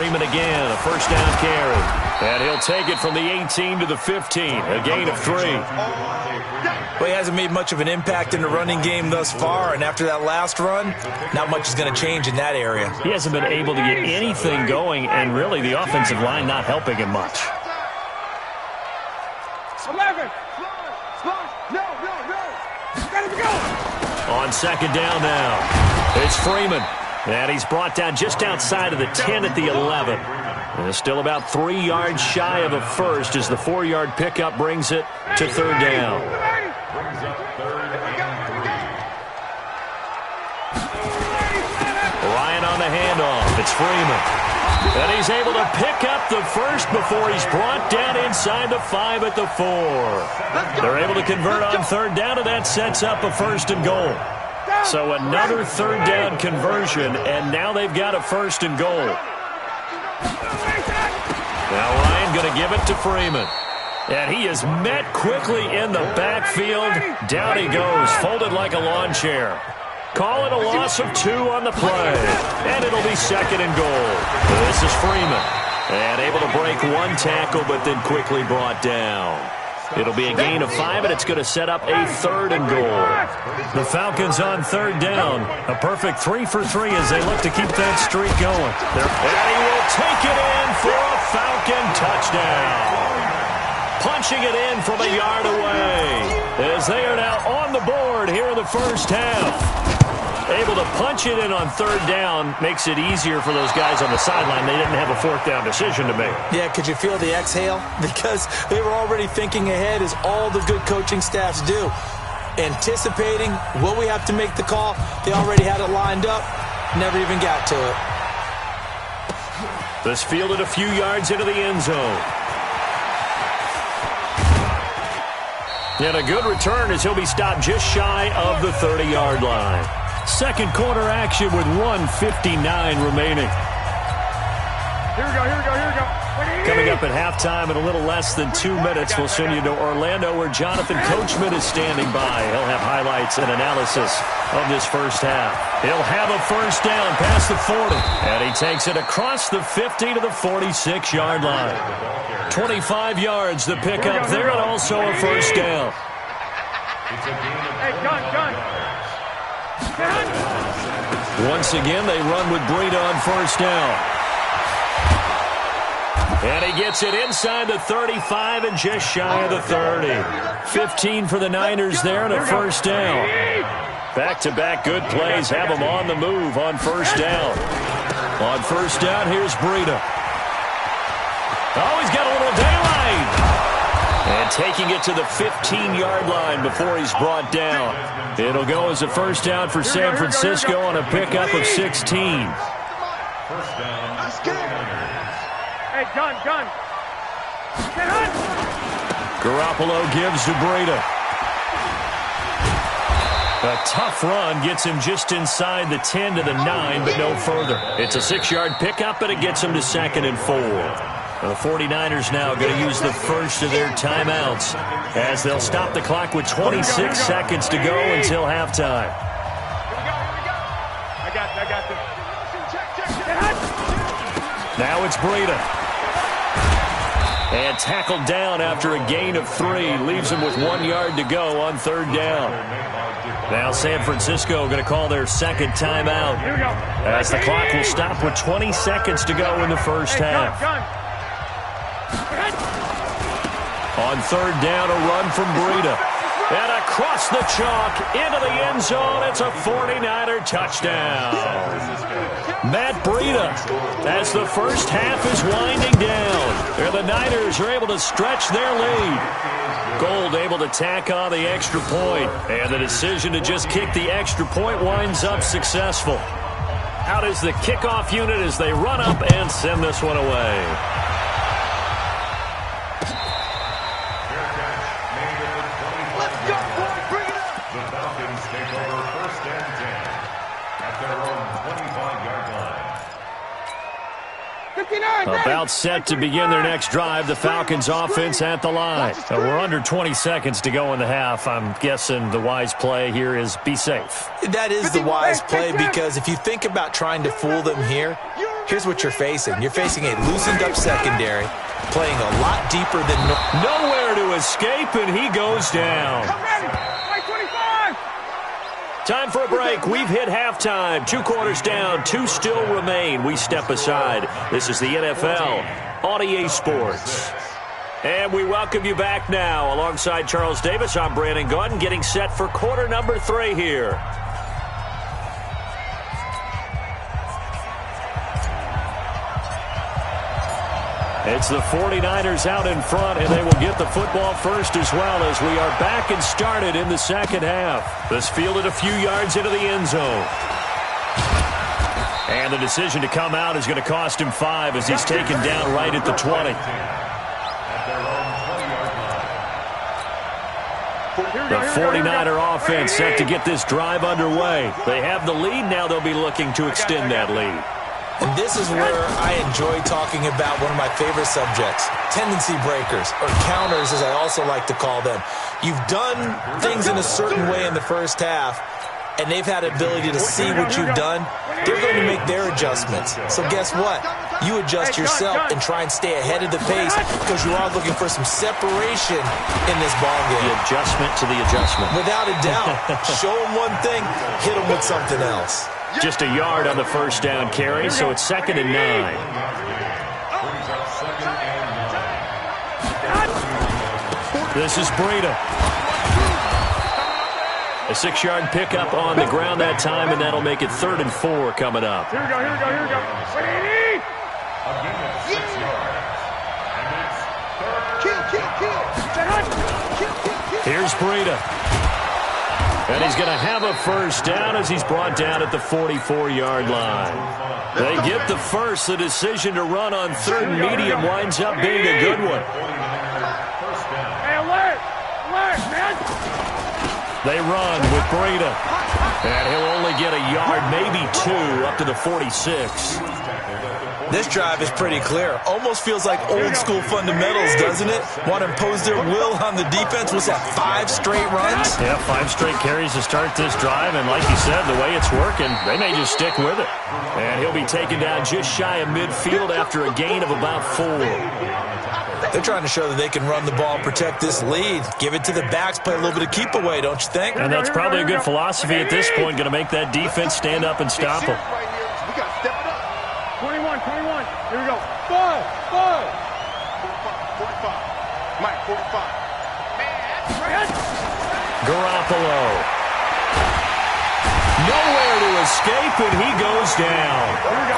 Freeman again, a first down carry. And he'll take it from the 18 to the 15, a gain of 3. Well, he hasn't made much of an impact in the running game thus far, and after that last run, not much is going to change in that area. He hasn't been able to get anything going, and really the offensive line not helping him much. 11. No. Gotta go. On second down now, it's Freeman. And he's brought down just outside of the 10 at the 11. And still about 3 yards shy of a first as the 4-yard pickup brings it to third down. Ryan on the handoff. It's Freeman. And he's able to pick up the first before he's brought down inside the 5 at the 4. They're able to convert on third down, and that sets up a first and goal. So another third down conversion, and now they've got a first and goal. Now Ryan going to give it to Freeman. And he is met quickly in the backfield. Down he goes, folded like a lawn chair. Call it a loss of 2 on the play. And it'll be second and goal. This is Freeman. And able to break 1 tackle, but then quickly brought down. It'll be a gain of 5, and it's going to set up a third and goal. The Falcons on third down. A perfect 3 for 3 as they look to keep that streak going. And he will take it in for a Falcon touchdown. Punching it in from a yard away as they are now on the board here in the first half. Able to punch it in on third down makes it easier for those guys on the sideline. They didn't have a fourth down decision to make. Yeah, could you feel the exhale? Because they were already thinking ahead, as all the good coaching staffs do. Anticipating, will we have to make the call? They already had it lined up. Never even got to it. This fielded a few yards into the end zone. And a good return as he'll be stopped just shy of the 30-yard line. Second quarter action with 1:59 remaining. Here we go. Coming up at halftime in a little less than 2 minutes, we'll send you to Orlando where Jonathan Coachman is standing by. He'll have highlights and analysis of this first half. He'll have a first down past the 40. And he takes it across the 50 to the 46-yard line. 25 yards the pickup there, and also a first down. Hey, gun. Once again, they run with Breida on first down. And he gets it inside the 35 and just shy of the 30. 15 for the Niners there and a first down. Back-to-back good plays have them on the move on first down. On first down, here's Breida. Oh, he's got a little daylight. And taking it to the 15-yard line before he's brought down. It'll go as a first down for San Francisco on a pickup of 16. Hey, gun. Garoppolo gives to Breida. A tough run gets him just inside the 10 to the 9, but no further. It's a 6-yard pickup, and it gets him to second and 4. The 49ers now going to use the first of their timeouts as they'll stop the clock with 26 seconds to go until halftime. I got this. Now it's Breida. And tackled down after a gain of 3. Leaves him with 1 yard to go on third down. Now San Francisco going to call their second timeout as the clock will stop with 20 seconds to go in the first half. On third down, a run from Breida. And across the chalk, into the end zone, it's a 49er touchdown. Matt Breida, as the first half is winding down. And the Niners are able to stretch their lead. Gold able to tack on the extra point. And the decision to just kick the extra point winds up successful. Out is the kickoff unit as they run up and send this one away. About set to begin their next drive. The Falcons offense at the line. We're under 20 seconds to go in the half. I'm guessing the wise play here is be safe. That is the wise play, because if you think about trying to fool them here, Here's what you're facing. You're facing a loosened-up secondary, playing a lot deeper than nowhere to escape, and he goes down. Come ready. Right 25. Time for a break. We've hit halftime. 2 quarters down. 2 still remain. We step aside. This is the NFL on EA Sports. And we welcome you back now. Alongside Charles Davis, I'm Brandon Gaudin, getting set for quarter number 3 here. It's the 49ers out in front, and they will get the football first as well as we are back and started in the second half. This fielded a few yards into the end zone. And the decision to come out is going to cost him 5 as he's taken down right at the 20. The 49er offense set to get this drive underway. They have the lead. Now they'll be looking to extend that lead. And this is where I enjoy talking about one of my favorite subjects, tendency breakers, or counters as I also like to call them. You've done things in a certain way in the first half, and they've had ability to see what you've done. They're going to make their adjustments. So guess what? You adjust yourself and try and stay ahead of the pace because you are looking for some separation in this ballgame. The adjustment to the adjustment. Without a doubt. Show them one thing, hit them with something else. Just a yard on the first down carry, so it's 2nd and 9. This is Breida. A 6-yard pickup on the ground that time, and that'll make it 3rd and 4 coming up. Here we go, here we go, here we go. Ready? Here's Breida. And he's going to have a first down as he's brought down at the 44-yard line. They get the first. The decision to run on 3rd and medium winds up being a good one. Hey, alert! Alert, man! They run with Breida. And he'll only get a yard, maybe 2, up to the 46. This drive is pretty clear. Almost feels like old-school fundamentals, doesn't it? Want to impose their will on the defense. Was that 5 straight runs? Yeah, 5 straight carries to start this drive. And like you said, the way it's working, they may just stick with it. And he'll be taken down just shy of midfield after a gain of about 4. They're trying to show that they can run the ball, protect this lead. Give it to the backs, play a little bit of keep away, don't you think? And that's probably a good philosophy at this point, going to make that defense stand up and stop them. 21, 21. Here we go. 5, 5. 45. Mike, 45. Man. Garoppolo. Nowhere to escape, and he goes down.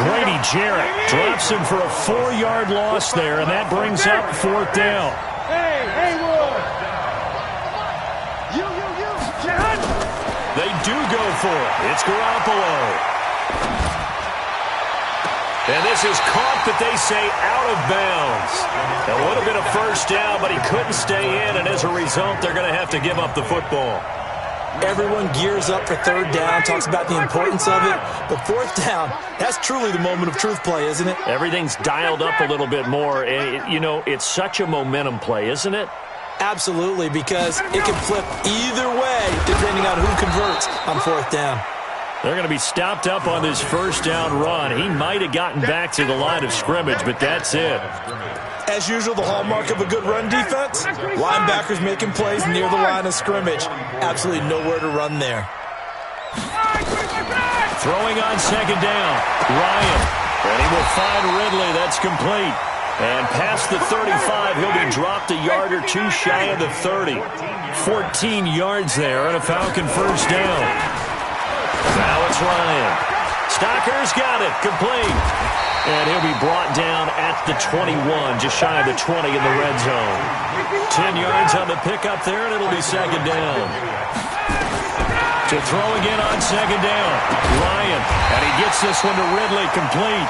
Grady Jarrett drops him for a 4-yard loss there, and that brings up 4th down. Hey, Haywood. You. John. They do go for it. It's Garoppolo. And this is caught, but they say out of bounds. It would have been a first down, but he couldn't stay in, and as a result, they're going to have to give up the football. Everyone gears up for 3rd down, talks about the importance of it. But 4th down, that's truly the moment of truth play, isn't it? Everything's dialed up a little bit more. And, you know, it's such a momentum play, isn't it? Absolutely, because it can flip either way depending on who converts on 4th down. They're going to be stopped up on this first down run. He might have gotten back to the line of scrimmage, but that's it. As usual, the hallmark of a good run defense, linebackers making plays near the line of scrimmage. Absolutely nowhere to run there. Throwing on 2nd down, Ryan. And he will find Ridley. That's complete. And past the 35, he'll be dropped a yard or 2 shy of the 30. 14 yards there and a Falcon first down. Now it's Ryan. Stocker's got it. Complete. And he'll be brought down at the 21, just shy of the 20 in the red zone. 10 yards on the pickup there, and it'll be 2nd down. To throw again on 2nd down. Ryan. And he gets this one to Ridley. Complete.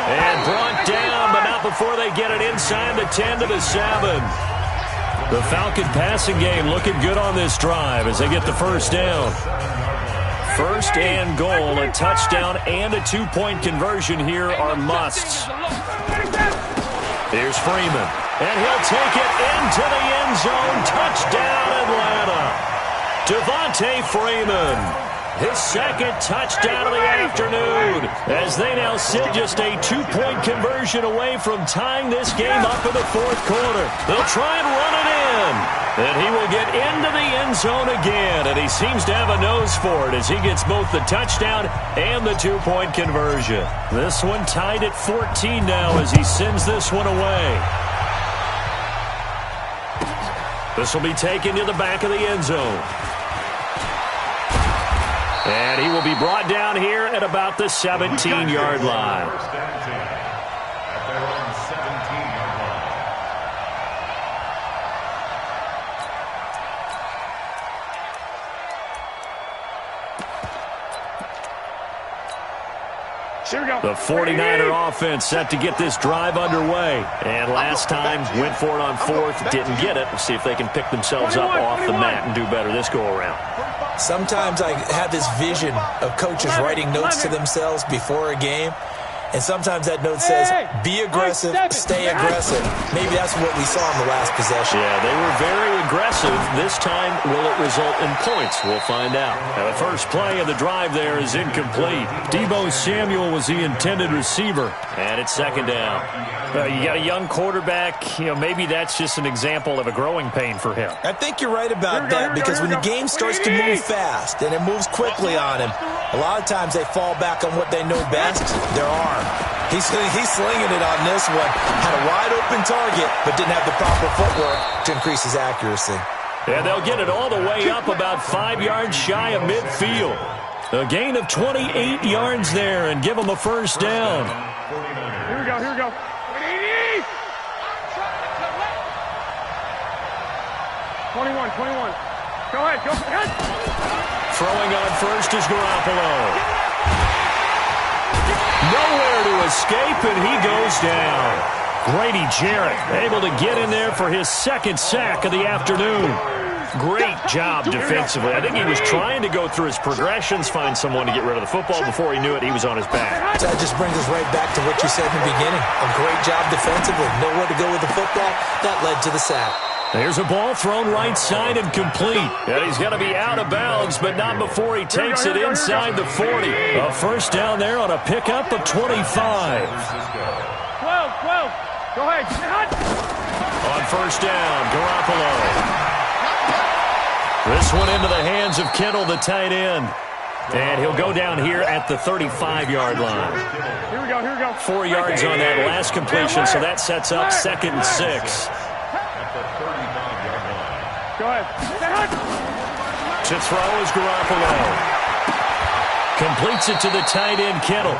And brought down, but not before they get it inside the 10 to the 7. The Falcon passing game looking good on this drive as they get the first down. 1st and goal, a touchdown and a 2-point conversion here are musts. Here's Freeman, and he'll take it into the end zone. Touchdown, Atlanta. Devontae Freeman. His second touchdown of the afternoon, as they now sit just a 2-point conversion away from tying this game up in the fourth quarter. They'll try and run it in, and he will get into the end zone again, and he seems to have a nose for it as he gets both the touchdown and the 2-point conversion. This one tied at 14 now as he sends this one away. This will be taken to the back of the end zone. And he will be brought down here at about the 17-yard line. The 49er offense set to get this drive underway. And last time, went for it on fourth, didn't get it. We'll see if they can pick themselves up off the mat and do better this go-around. Sometimes I have this vision of coaches writing notes to themselves before a game. And sometimes that note says, be aggressive, stay aggressive. Maybe that's what we saw in the last possession. Yeah, they were very aggressive. This time, will it result in points? We'll find out. Now, the first play of the drive there is incomplete. Deebo Samuel was the intended receiver. And it's second down. You got a young quarterback. Maybe that's just an example of a growing pain for him. I think you're right about that because when the game starts to move fast and it moves quickly on him, a lot of times they fall back on what they know best, their arm. He's slinging it on this one. Had a wide-open target, but didn't have the proper footwork to increase his accuracy. And they'll get it all the way up about 5 yards shy of midfield. A gain of 28 yards there and give them a first down. Here we go, here we go. 21. Go ahead. Throwing on first is Garoppolo. Nowhere to escape, and he goes down. Grady Jarrett able to get in there for his second sack of the afternoon. Great job defensively. I think he was trying to go through his progressions, find someone to get rid of the football. Before he knew it, he was on his back. That just brings us right back to what you said in the beginning. A great job defensively. Nowhere to go with the football. That led to the sack. There's a ball thrown right side and complete. And he's going to be out of bounds, but not before he takes it inside the 40. A first down there on a pickup of 25. 12. Go ahead. On first down, Garoppolo. This one into the hands of Kittle, the tight end. And he'll go down here at the 35-yard line. Here we go. 4 yards on that last completion, so that sets up 2nd and 6. Go ahead. To throw is Garoppolo. Completes it to the tight end, Kittle.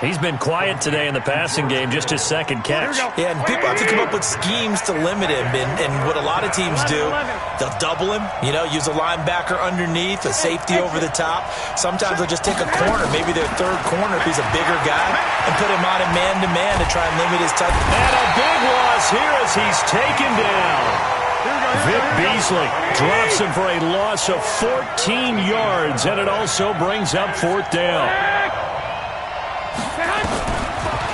He's been quiet today in the passing game, just his second catch. Yeah, and people have to come up with schemes to limit him. And what a lot of teams do, they'll double him, use a linebacker underneath, a safety over the top. Sometimes they'll just take a corner, maybe their third corner if he's a bigger guy, and put him on a man-to-man to try and limit his touch. And a big loss here as he's taken down. Vic Beasley drops him for a loss of 14 yards, and it also brings up 4th down.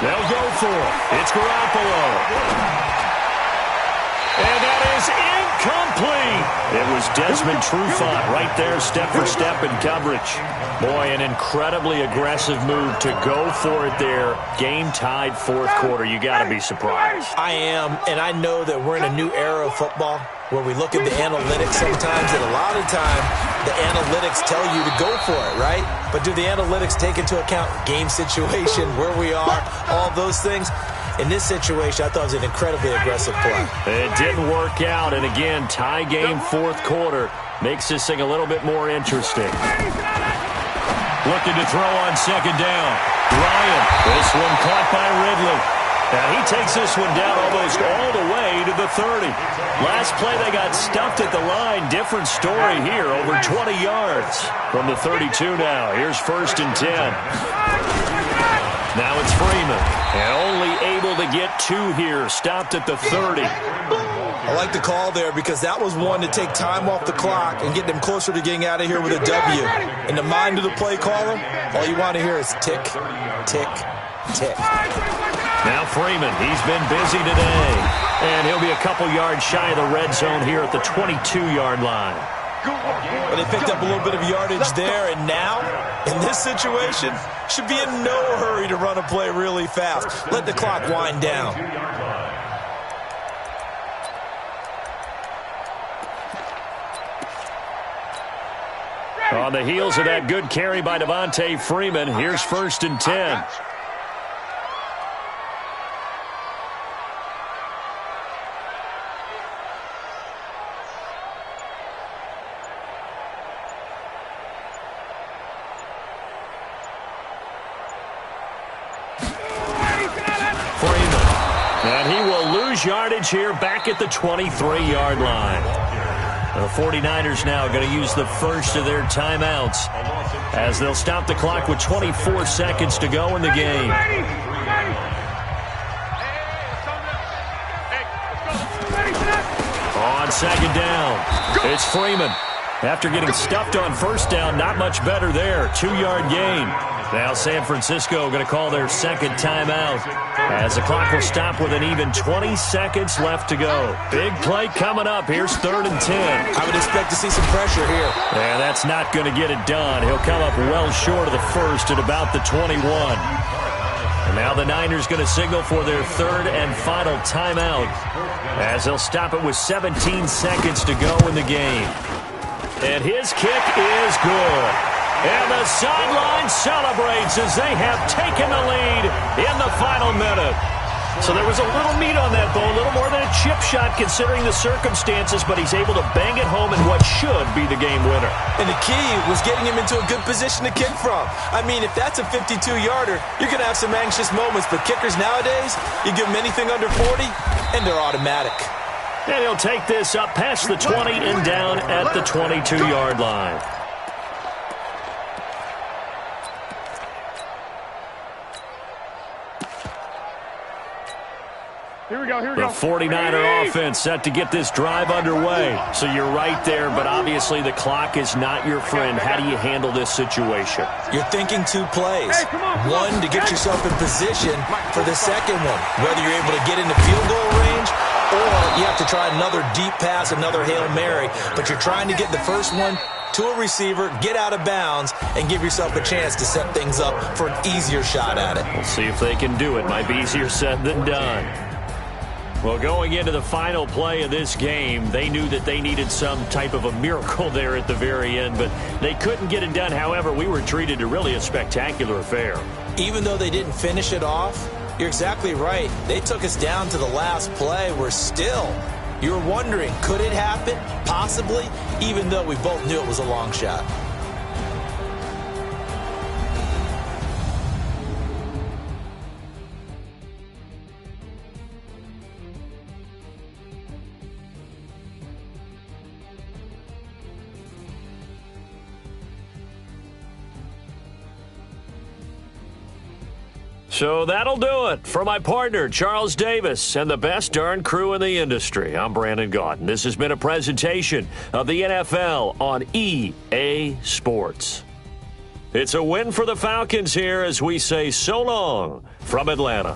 They'll go for it. It's Garoppolo. And that is incomplete. It was Desmond Trufant right there, step for step in coverage. Boy, an incredibly aggressive move to go for it there. Game-tied 4th quarter. You got to be surprised. I am, and I know that we're in a new era of football where we look at the analytics sometimes, and a lot of time the analytics tell you to go for it, right? But do the analytics take into account game situation, where we are, all those things? In this situation, I thought it was an incredibly aggressive play. It didn't work out, and again, tie game 4th quarter makes this thing a little bit more interesting. Looking to throw on 2nd down. Ryan, this one caught by Ridley. Now he takes this one down almost all the way to the 30. Last play they got stuffed at the line. Different story here, over 20 yards from the 32 now. Here's 1st and 10. Now it's Freeman, and only able to get 2 here, stopped at the 30. I like the call there because that was one to take time off the clock and get them closer to getting out of here with a W. In the mind of the play caller, all you want to hear is tick, tick, tick. Now Freeman, he's been busy today. And he'll be a couple yards shy of the red zone here at the 22-yard line. But they picked up a little bit of yardage there, and now, in this situation, should be in no hurry to run a play really fast. Let the clock wind down. On the heels of that good carry by Devontae Freeman, here's 1st and 10. Freeman. And he will lose yardage here back at the 23-yard line. The 49ers now going to use the first of their timeouts as they'll stop the clock with 24 seconds to go in the game. On 2nd down, it's Freeman. After getting stuffed on 1st down, not much better there. 2-yard gain. Now San Francisco going to call their 2nd timeout as the clock will stop with an even 20 seconds left to go. Big play coming up. Here's 3rd and 10. I would expect to see some pressure here. And that's not going to get it done. He'll come up well short of the first at about the 21. And now the Niners going to signal for their 3rd and final timeout as they'll stop it with 17 seconds to go in the game. And his kick is good. And the sideline celebrates as they have taken the lead in the final minute. So there was a little meat on that ball, a little more than a chip shot considering the circumstances, but he's able to bang it home in what should be the game winner. And the key was getting him into a good position to kick from. I mean, if that's a 52-yarder, you're going to have some anxious moments, but kickers nowadays, you give them anything under 40, and they're automatic. And he'll take this up past the 20 and down at the 22-yard line. Here we go, here we The go. 49er offense set to get this drive underway. So you're right there, but obviously the clock is not your friend. How do you handle this situation? You're thinking 2 plays. One, to get yourself in position for the second one, whether you're able to get into field goal range or you have to try another deep pass, another Hail Mary. But you're trying to get the first one to a receiver, get out of bounds, and give yourself a chance to set things up for an easier shot at it. We'll see if they can do it. Might be easier said than done. Well, going into the final play of this game, they knew that they needed some type of a miracle there at the very end, but they couldn't get it done. However, we were treated to really a spectacular affair. Even though they didn't finish it off, you're exactly right. They took us down to the last play. We're still, you're wondering, could it happen? Possibly, even though we both knew it was a long shot. So that'll do it. For my partner, Charles Davis, and the best darn crew in the industry, I'm Brandon Gaudin. This has been a presentation of the NFL on EA Sports. It's a win for the Falcons here as we say so long from Atlanta.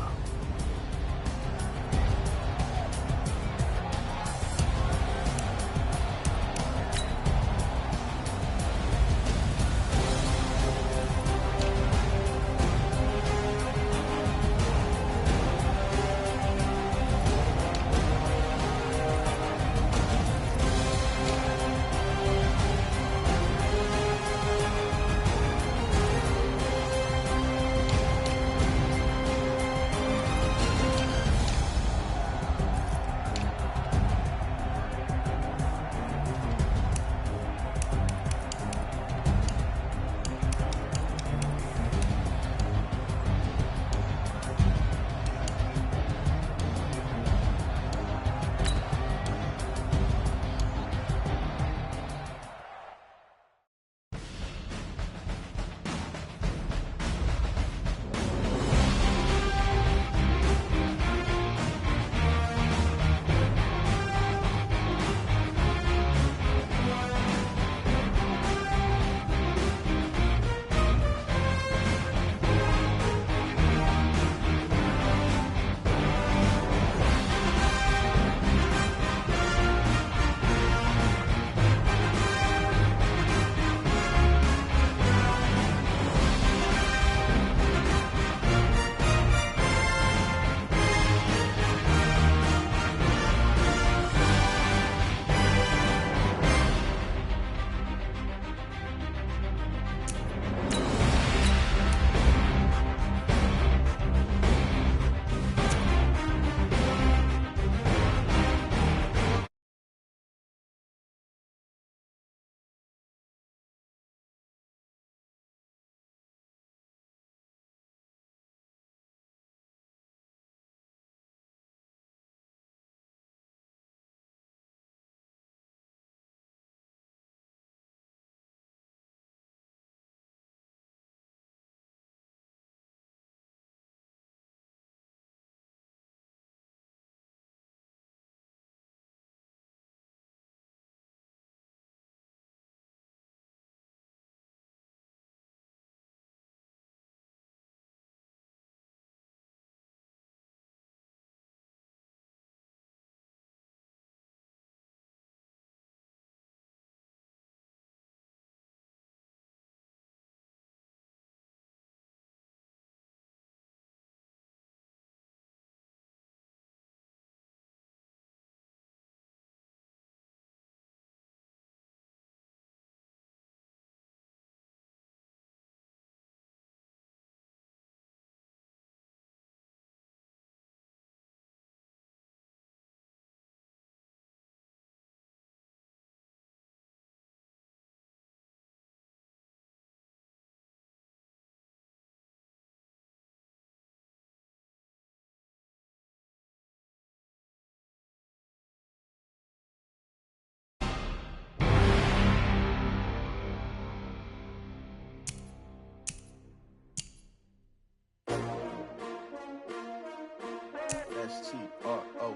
S-T-R-O.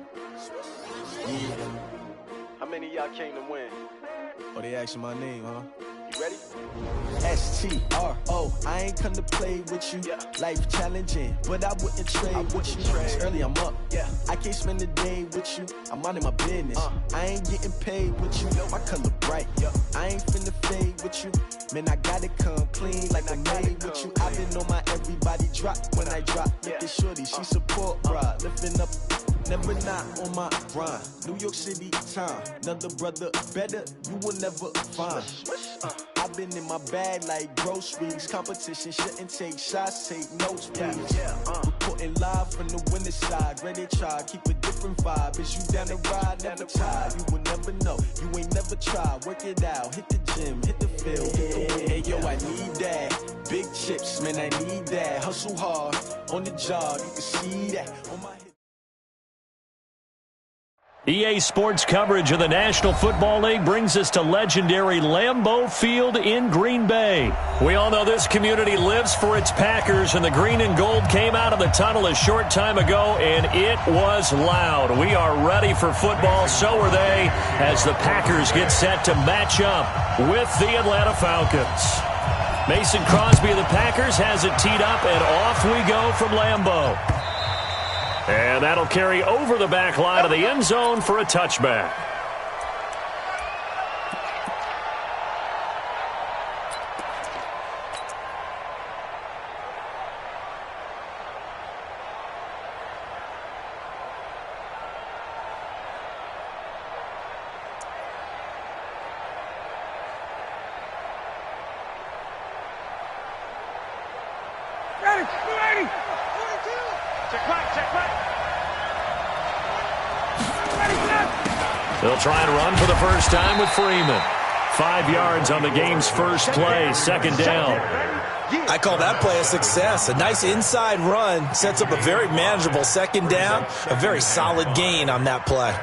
Yeah. How many of y'all came to win? Oh, they asking my name, huh? You ready? S-T-R-O. I ain't come to play with you. Yeah. Life challenging, but I wouldn't trade with you. It's early, I'm up. Yeah. I can't spend the day with you. I'm minding my business. I ain't getting paid with you. My color bright. Yeah. I ain't finna fade with you. Man, I gotta come clean like I made with you. I've been on my everybody drop when I drop. Look at shorty, she support, bruh. Lifting up. Never not on my grind. New York City time. Another brother better, you will never find. I've been in my bag like groceries. Competition shouldn't take shots, take notes, please. Reporting live from the winning side. Ready to try, keep a different vibe. Is you down the ride? Never tired. You will never know. You ain't never tried. Work it out. Hit the gym, hit the field. Hey, yo, I need that. Big chips, man, I need that. Hustle hard on the job. You can see that on my head. EA Sports coverage of the National Football League brings us to legendary Lambeau Field in Green Bay. We all know this community lives for its Packers, and the green and gold came out of the tunnel a short time ago, and it was loud. We are ready for football, so are they, as the Packers get set to match up with the Atlanta Falcons. Mason Crosby of the Packers has it teed up, and off we go from Lambeau. And that'll carry over the back line of the end zone for a touchback. Ready, ready. Check back, check back. They'll try and run for the first time with Freeman. 5 yards on the game's first play, second down. I call that play a success. A nice inside run sets up a very manageable second down. A very solid gain on that play.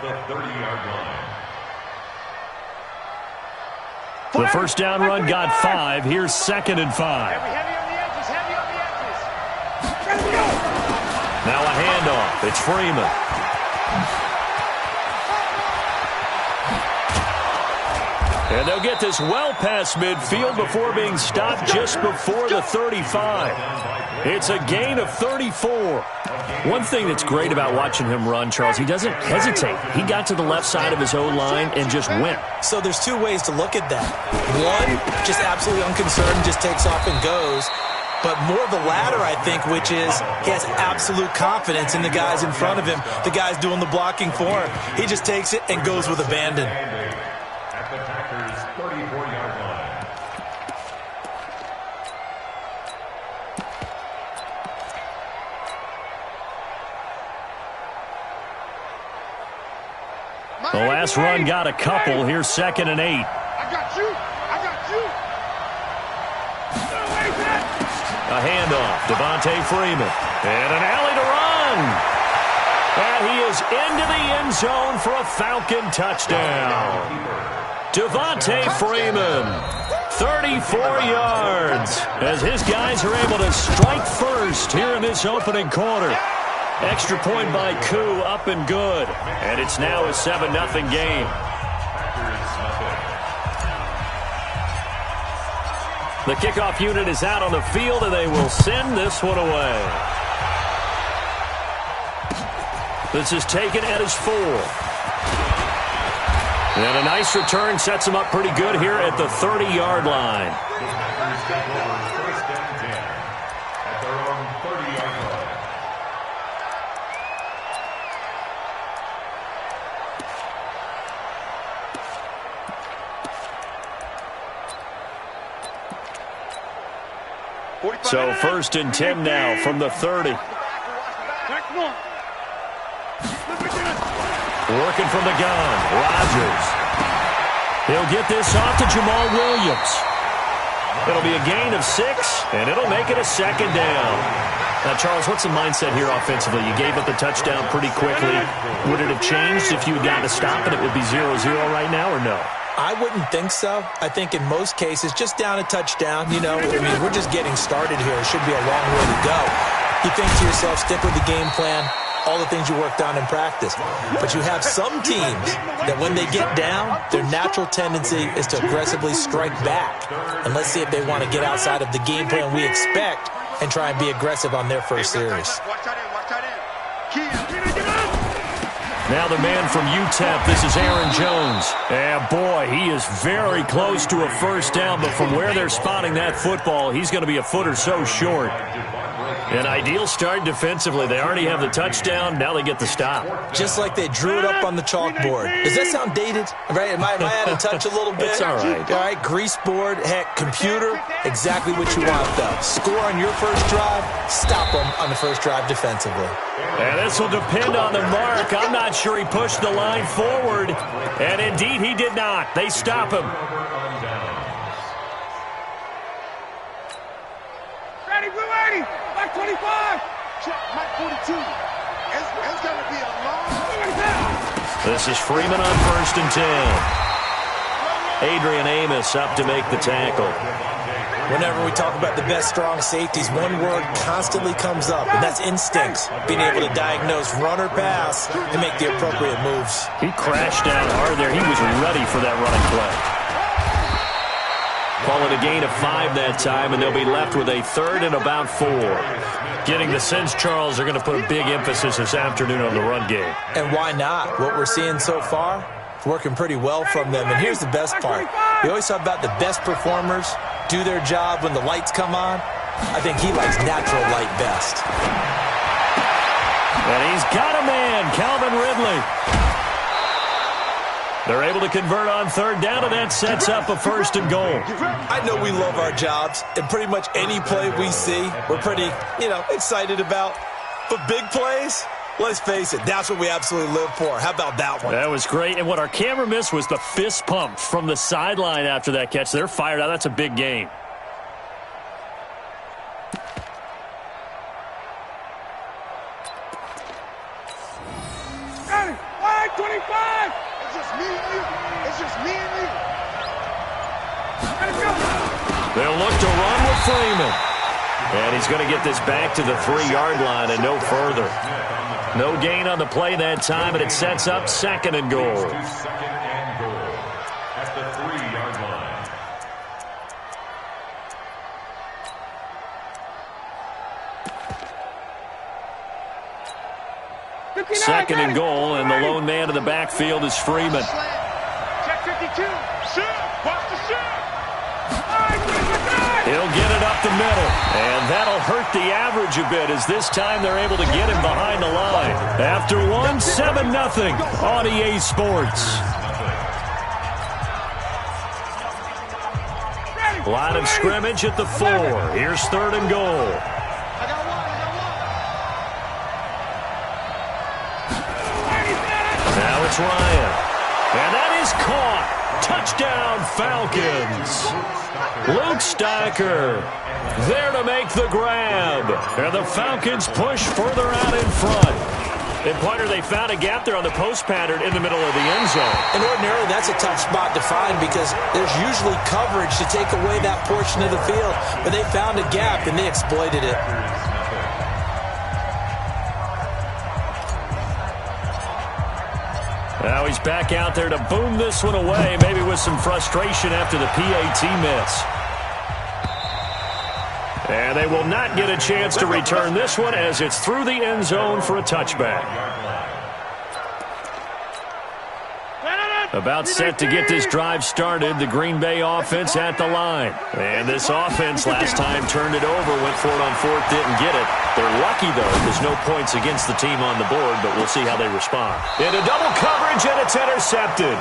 The first down run got 5. Here's 2nd and 5. Heavy on the edges, heavy on the edges. Now a handoff. It's Freeman. And they'll get this well past midfield before being stopped just before the 35. It's a gain of 34. One thing that's great about watching him run, Charles, he doesn't hesitate. He got to the left side of his own line and just went. So there's two ways to look at that. One, just absolutely unconcerned, just takes off and goes. But more of the latter, I think, which is he has absolute confidence in the guys in front of him, the guys doing the blocking for him. He just takes it and goes with abandon. At the Packers' 34-yard line. The last run got a couple. Here's 2nd and 8. I got you. I got you. A handoff. Devontae Freeman. And an alley to run. And he is into the end zone for a Falcon touchdown. Devontae Freeman, 34 yards, as his guys are able to strike first here in this opening quarter. Extra point by Koo, up and good. And it's now a 7-0 game. The kickoff unit is out on the field, and they will send this one away. This is taken at his 4. And a nice return sets him up pretty good here at the 30-yard line. The Packers take over first and 10 at their own 30-yard line. So 1st and 10 now from the 30. Working from the gun, Rodgers. He'll get this off to Jamal Williams. It'll be a gain of 6, and it'll make it a 2nd down. Now, Charles, what's the mindset here offensively? You gave up the touchdown pretty quickly. Would it have changed if you had gotten a stop and it would be 0-0 right now, or no? I wouldn't think so. I think in most cases, just down a touchdown, I mean, we're just getting started here. It should be a long way to go. You think to yourself, stick with the game plan, all the things you worked on in practice. But you have some teams that when they get down, their natural tendency is to aggressively strike back. And let's see if they want to get outside of the game plan we expect and try and be aggressive on their first series. Now the man from UTEP, this is Aaron Jones. And boy, he is very close to a first down, but from where they're spotting that football, he's going to be a foot or so short. An ideal start defensively. They already have the touchdown. Now they get the stop. Just like they drew it up on the chalkboard. Does that sound dated? Right? Am I out of touch a little bit? It's all right. All right, grease board, heck, computer, exactly what you want, though. Score on your first drive, stop them on the first drive defensively. And this will depend on the mark. I'm not sure he pushed the line forward. And indeed, he did not. They stop him. Ready, we're ready. Mike 25. Check, Mike 42. It's going to be a long... This is Freeman on 1st and 10. Adrian Amos up to make the tackle. Whenever we talk about the best strong safeties, one word constantly comes up, and that's instincts. Being able to diagnose run or pass and make the appropriate moves. He crashed down hard there. He was ready for that running play. Call it a gain of 5 that time, and they'll be left with a 3rd and about 4. Getting the sense, Charles, are going to put a big emphasis this afternoon on the run game. And why not? What we're seeing so far, it's working pretty well from them. And here's the best part. We always talk about the best performers do their job when the lights come on. I think he likes natural light best. And he's got a man, Calvin Ridley. They're able to convert on 3rd down, and that sets up a 1st and goal. I know we love our jobs, and pretty much any play we see, we're pretty, excited about. But big plays, let's face it, that's what we absolutely live for. How about that one? That was great, and what our camera missed was the fist pump from the sideline after that catch. They're fired out. That's a big game. Ready, 25. It's just me and you. It's just me and you. Let's go. They'll look to run with Freeman. And he's going to get this back to the 3-yard line and no further. No gain on the play that time, and it sets up 2nd and goal. 2nd and goal at the 3-yard line. 2nd and goal, and the lone man in the backfield is Freeman. Check 52. Shoot. Watch the shoot. He'll get it up the middle, and that'll hurt the average a bit as this time they're able to get him behind the line. After one, 7-0 on EA Sports. Line of scrimmage at the 4. Here's 3rd and goal. Now it's Ryan. And that is caught. Touchdown, Falcons. Luke Steicher there to make the grab. And the Falcons push further out in front. And, Pointer, they found a gap there on the post pattern in the middle of the end zone. And ordinarily, that's a tough spot to find because there's usually coverage to take away that portion of the field. But they found a gap, and they exploited it. Now he's back out there to boom this one away, maybe with some frustration after the PAT miss. And they will not get a chance to return this one as it's through the end zone for a touchback. About set to get this drive started, the Green Bay offense at the line. And this offense last time turned it over, went for it on 4th, didn't get it. They're lucky, though. There's no points against the team on the board, but we'll see how they respond. Into double coverage, and it's intercepted.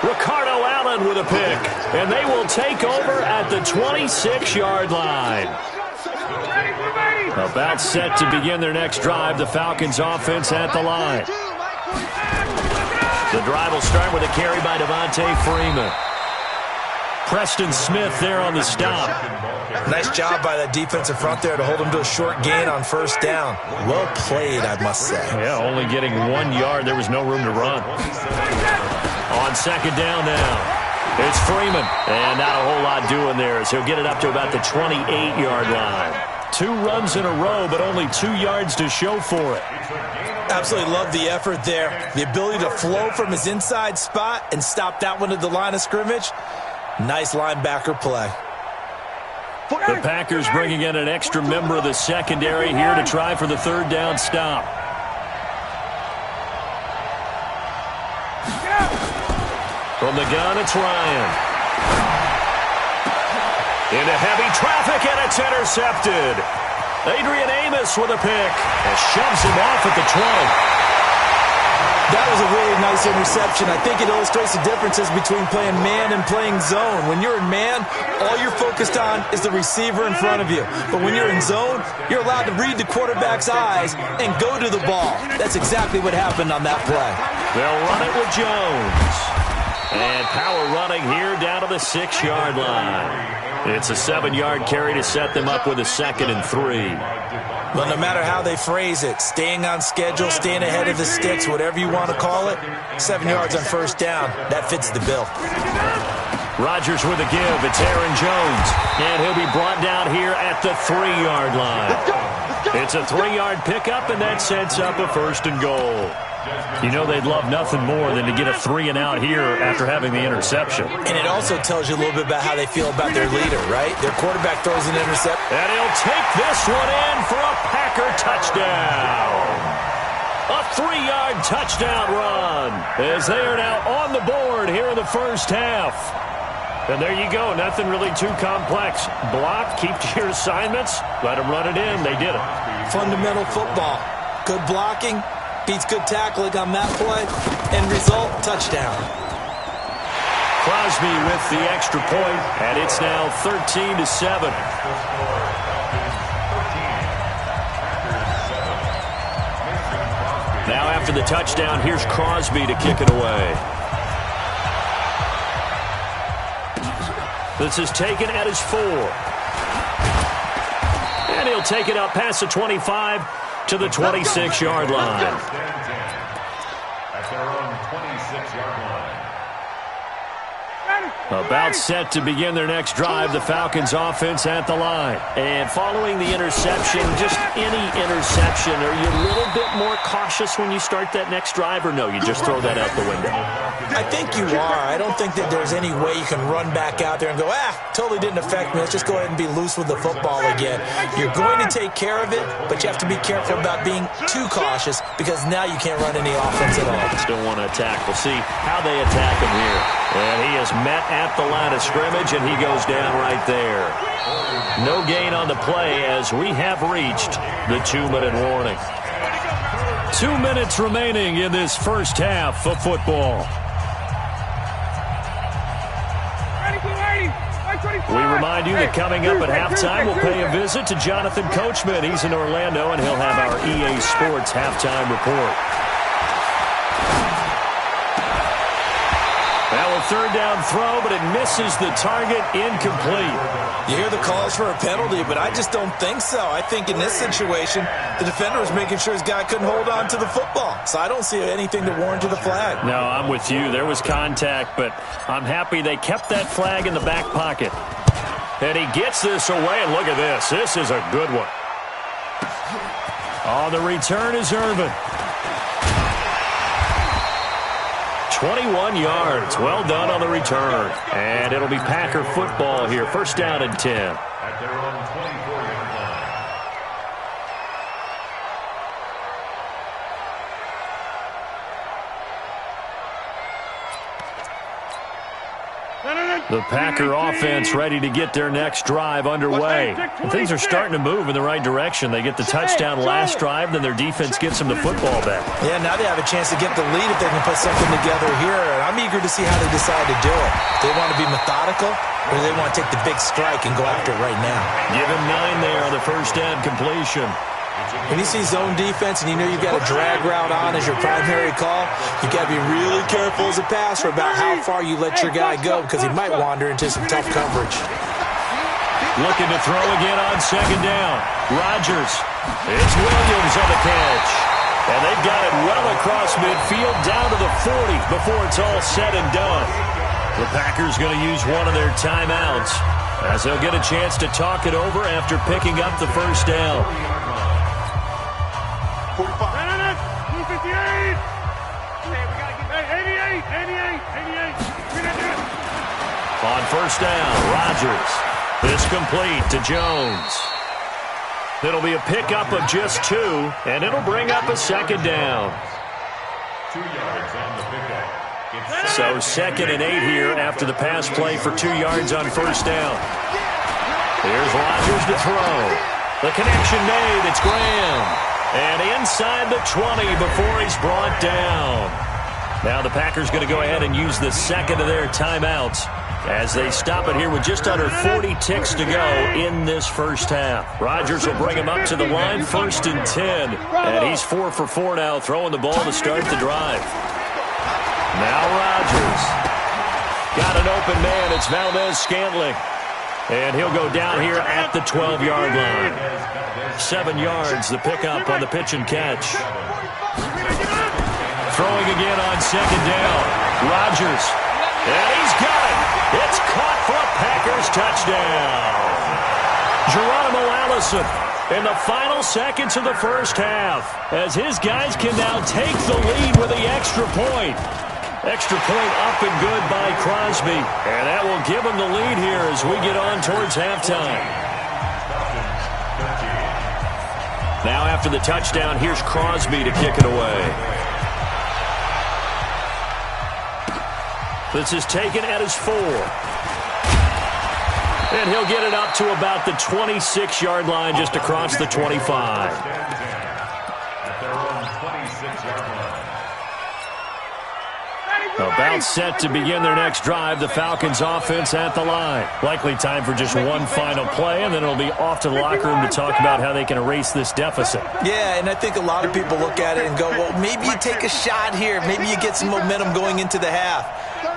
Ricardo Allen with a pick, and they will take over at the 26-yard line. About set to begin their next drive, the Falcons offense at the line. The drive will start with a carry by Devontae Freeman. Preston Smith there on the stop. Nice job by that defensive front there to hold him to a short gain on 1st down. Well played, I must say. Yeah, only getting 1 yard. There was no room to run. On 2nd down now, it's Freeman. And not a whole lot doing there as he'll get it up to about the 28-yard line. 2 runs in a row, but only 2 yards to show for it. Absolutely love the effort there. The ability to flow from his inside spot and stop that one at the line of scrimmage. Nice linebacker play. The Packers bringing in an extra member of the secondary here to try for the 3rd down stop. From the gun, it's Ryan. Into heavy traffic, and it's intercepted. Adrian Amos with a pick and shoves him off at the 20. That was a really nice interception. I think it illustrates the differences between playing man and playing zone. When you're in man, all you're focused on is the receiver in front of you. But when you're in zone, you're allowed to read the quarterback's eyes and go to the ball. That's exactly what happened on that play. They'll run it with Jones. And power running here down to the 6-yard line. It's a 7-yard carry to set them up with a 2nd and 3. But no matter how they phrase it, staying on schedule, staying ahead of the sticks, whatever you want to call it, 7 yards on 1st down, that fits the bill. Rodgers with a give. It's Aaron Jones. And he'll be brought down here at the 3-yard line. It's a 3-yard pickup, and that sets up a 1st and goal. You know they'd love nothing more than to get a 3-and-out here after having the interception. And it also tells you a little bit about how they feel about their leader, right? Their quarterback throws an interception. And he'll take this one in for a Packer touchdown. A 3-yard touchdown run as they are now on the board here in the 1st half. And there you go. Nothing really too complex. Block, keep to your assignments, let them run it in. They did it. Fundamental football. Good blocking. Beats good tackling on that play. End result, touchdown. Crosby with the extra point, and it's now 13-7. Now after the touchdown, here's Crosby to kick it away. This is taken at his 4. And he'll take it up past the 25 to the 26-yard line. At their own 26-yard line. About set to begin their next drive, the Falcons offense at the line. And following the interception, just any interception, are you a little bit more cautious when you start that next drive, or no, you just throw that out the window? I think you are. I don't think that there's any way you can run back out there and go, totally didn't affect me. Let's just go ahead and be loose with the football again. You're going to take care of it, but you have to be careful about being too cautious because now you can't run any offense at all. Still want to attack. We'll see how they attack him here. And he is met at the line of scrimmage, and he goes down right there. No gain on the play as we have reached the 2-minute warning. 2 minutes remaining in this 1st half of football. We remind you that coming up at halftime, we'll pay a visit to Jonathan Coachman. He's in Orlando, and he'll have our EA Sports halftime report. Now a 3rd down throw, but it misses the target, incomplete. You hear the calls for a penalty, but I just don't think so. I think in this situation, the defender was making sure his guy couldn't hold on to the football. So I don't see anything to warrant the flag. No, I'm with you. There was contact, but I'm happy they kept that flag in the back pocket. And he gets this away, and look at this. This is a good one. On the return is Irvin. 21 yards. Well done on the return. And it'll be Packer football here. 1st down and 10. At their own 24-yard line. The Packer offense ready to get their next drive underway. And things are starting to move in the right direction. They get the touchdown last drive, then their defense gets them the football back. Yeah, now they have a chance to get the lead if they can put something together here. And I'm eager to see how they decide to do it. Do they want to be methodical, or do they want to take the big strike and go after it right now? Give him 9 there on the 1st down completion. When you see zone defense and you know you've got a drag route on as your primary call, you got to be really careful as a passer about how far you let your guy go because he might wander into some tough coverage. Looking to throw again on 2nd down. Rodgers. It's Williams on the catch. And they've got it well across midfield down to the 40 before it's all said and done. The Packers going to use one of their timeouts as he'll get a chance to talk it over after picking up the first down. 45. 258. Hey, 88. On first down, Rodgers. This complete to Jones. It'll be a pickup of just 2, and it'll bring up a second down. 2 yards on the pickup. So 2nd and 8 here after the pass play for 2 yards on first down. Here's Rodgers to throw. The connection made. It's Graham. And inside the 20 before he's brought down. Now the Packers going to go ahead and use the second of their timeouts as they stop it here with just under 40 ticks to go in this first half. Rodgers will bring him up to the line, 1st and 10. And he's 4 for 4 now, throwing the ball to start the drive. Now Rodgers. Got an open man. It's Valdez-Scantling. And he'll go down here at the 12-yard line. 7 yards, the pickup on the pitch and catch. Throwing again on second down. Rodgers. And he's got it. It's caught for a Packers touchdown. Geronimo Allison in the final seconds of the first half as his guys can now take the lead with the extra point. Extra point up and good by Crosby. And that will give him the lead here as we get on towards halftime. Now after the touchdown, here's Crosby to kick it away. This is taken at his 4. And he'll get it up to about the 26-yard line just across the 25. At their own 26-yard line. About set to begin their next drive, the Falcons offense at the line. Likely time for just one final play, and then it'll be off to the locker room to talk about how they can erase this deficit. Yeah, and I think a lot of people look at it and go, well, maybe you take a shot here. Maybe you get some momentum going into the half.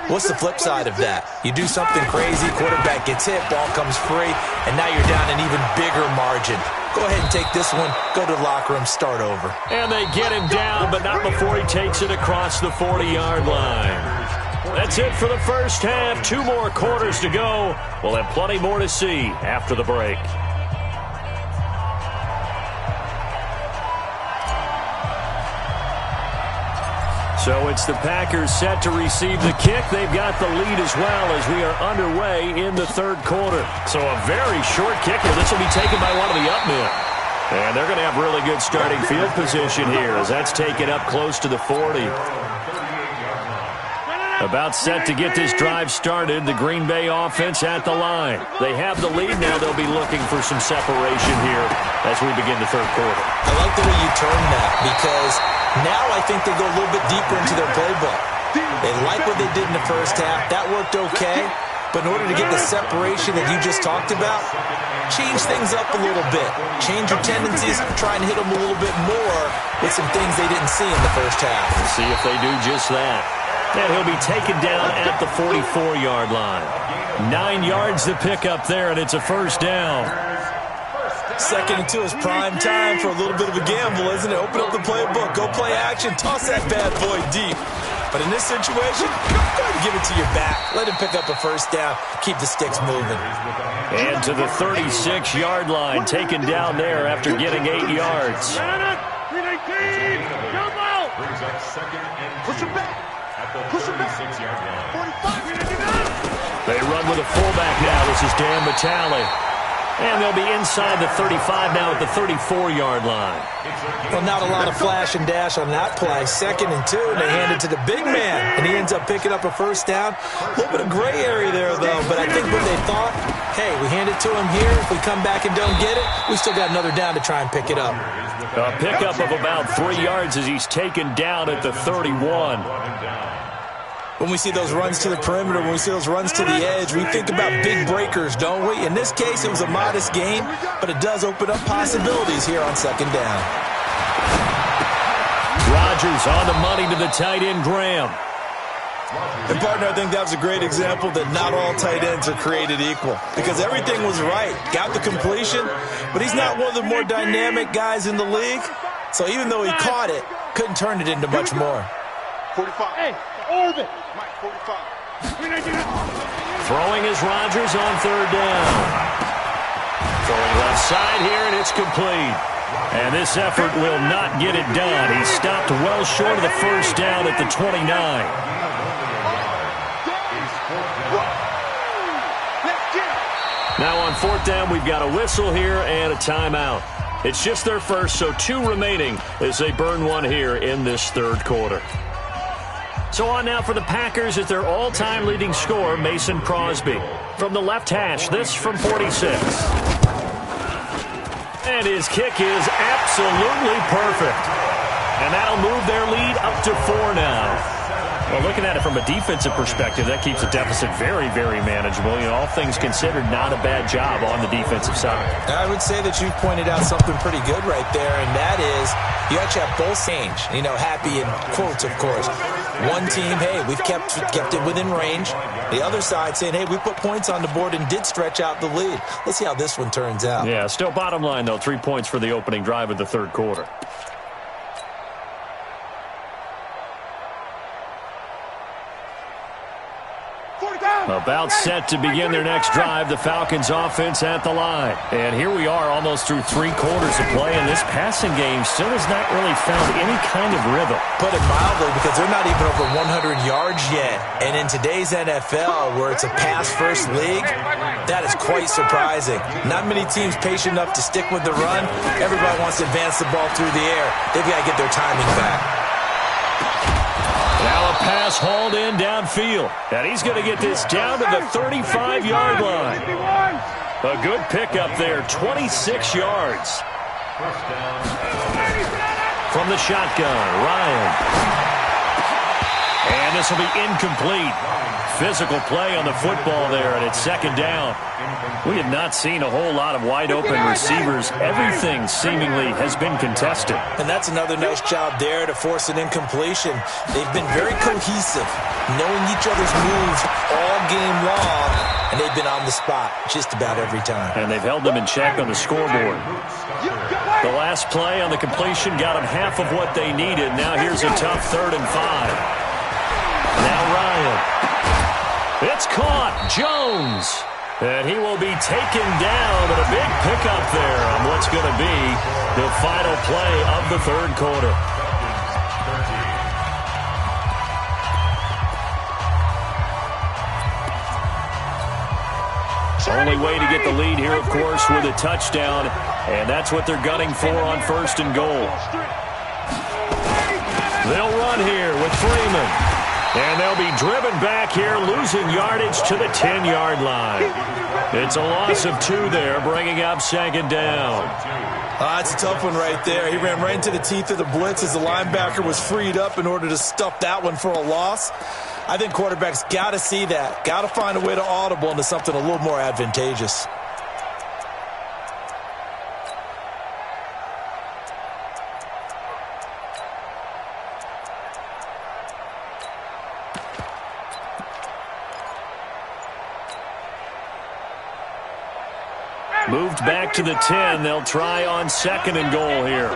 What's the flip side of that? You do something crazy, quarterback gets hit, ball comes free, and now you're down an even bigger margin. Go ahead and take this one, go to the locker room, start over. And they get him down, but not before he takes it across the 40-yard line. That's it for the first half. 2 more quarters to go. We'll have plenty more to see after the break. So it's the Packers set to receive the kick. They've got the lead as well as we are underway in the third quarter. So a very short kicker. This will be taken by one of the up men. And they're going to have really good starting field position here as that's taken up close to the 40. About set to get this drive started, the Green Bay offense at the line. They have the lead now. They'll be looking for some separation here as we begin the third quarter. I like the way you turn that because now I think they go a little bit deeper into their playbook. They like what they did in the first half. That worked okay. But in order to get the separation that you just talked about, change things up a little bit. Change your tendencies, try and hit them a little bit more with some things they didn't see in the first half. We'll see if they do just that. And he'll be taken down at the 44-yard line. 9 yards to pick up there, and it's a first down. 2nd and 2 is prime time for a little bit of a gamble, isn't it? Open up the playbook, go play action, toss that bad boy deep. But in this situation, go ahead and give it to your back. Let him pick up a first down, keep the sticks moving. And to the 36-yard line, taken down there after getting 8 yards. Brings up 2nd and 2. Push him back. At the 36-yard line. 45. They run with a fullback now. This is Dan Vitale. And they'll be inside the 35 now at the 34-yard line. Well, not a lot of flash and dash on that play. 2nd and 2, and they hand it to the big man, and he ends up picking up a first down. A little bit of gray area there, though, but I think what they thought, hey, we hand it to him here. If we come back and don't get it, we still got another down to try and pick it up. A pickup of about 3 yards as he's taken down at the 31. When we see those runs to the perimeter, when we see those runs to the edge, we think about big breakers, don't we? In this case, it was a modest gain, but it does open up possibilities here on 2nd down. Rodgers on the money to the tight end, Graham. And, partner, I think that was a great example that not all tight ends are created equal because everything was right. Got the completion, but he's not one of the more dynamic guys in the league. So even though he caught it, couldn't turn it into much more. 45. Hey, orbit. Mike, 45. Throwing is Rodgers on third down. Throwing left side here, and it's complete. And this effort will not get it done. He stopped well short of the first down at the 29. Now on fourth down, we've got a whistle here and a timeout. It's just their first, so 2 remaining as they burn one here in this third quarter. So on now for the Packers is their all-time leading scorer, Mason Crosby. From the left hash, this from 46. And his kick is absolutely perfect. And that'll move their lead up to 4 now. Well, looking at it from a defensive perspective, that keeps the deficit very, very manageable. You know, all things considered, not a bad job on the defensive side. I would say that you've pointed out something pretty good right there, and that is you actually have both change. You know, happy in quotes, of course. One team, hey, we've kept it within range. The other side saying, hey, we put points on the board and did stretch out the lead. Let's see how this one turns out. Yeah, still bottom line, though, 3 points for the opening drive of the third quarter. About set to begin their next drive, the Falcons offense at the line. And here we are almost through 3 quarters of play, and this passing game still has not really found any kind of rhythm. Put it mildly, because they're not even over 100 yards yet. And in today's NFL, where it's a pass-first league, that is quite surprising. Not many teams patient enough to stick with the run. Everybody wants to advance the ball through the air. They've got to get their timing back. Now a pass hauled in downfield. And he's going to get this down to the 35-yard line. A good pickup there, 26 yards. From the shotgun, Ryan. And this will be incomplete. Physical play on the football there, and it's second down. We have not seen a whole lot of wide-open receivers. Everything seemingly has been contested. And that's another nice job there to force an incompletion. They've been very cohesive, knowing each other's moves all game long, and they've been on the spot just about every time. And they've held them in check on the scoreboard. The last play on the completion got them half of what they needed. Now here's a tough 3rd and 5. Now Ryan. It's caught. Jones. And he will be taken down, but a big pickup there on what's going to be the final play of the third quarter. Only way to get the lead here, of course, with a touchdown, and that's what they're gunning for on 1st and goal. They'll run here with Freeman. And they'll be driven back here, losing yardage to the 10-yard line. It's a loss of 2 there, bringing up 2nd down. That's a tough one right there. He ran right into the teeth of the blitz as the linebacker was freed up in order to stuff that one for a loss. I think quarterbacks got to see that, got to find a way to audible into something a little more advantageous. Moved back to the 10. They'll try on 2nd and goal here.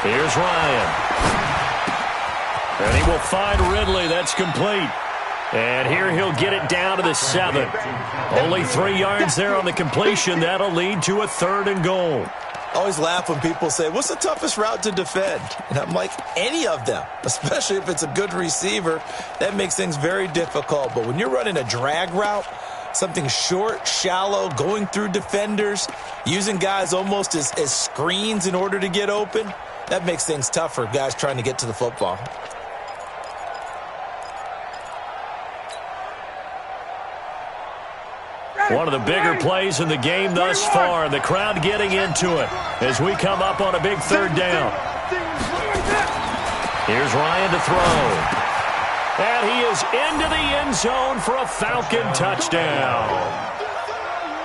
Here's Ryan. And he will find Ridley. That's complete. And here he'll get it down to the 7. Only 3 yards there on the completion. That'll lead to a 3rd and goal. I always laugh when people say, what's the toughest route to defend? And I'm like, any of them, especially if it's a good receiver. That makes things very difficult. But when you're running a drag route, something short, shallow, going through defenders, using guys almost as screens in order to get open, that makes things tough for guys trying to get to the football. One of the bigger plays in the game thus far. The crowd getting into it as we come up on a big 3rd down. Here's Ryan to throw. And he is into the end zone for a Falcon touchdown.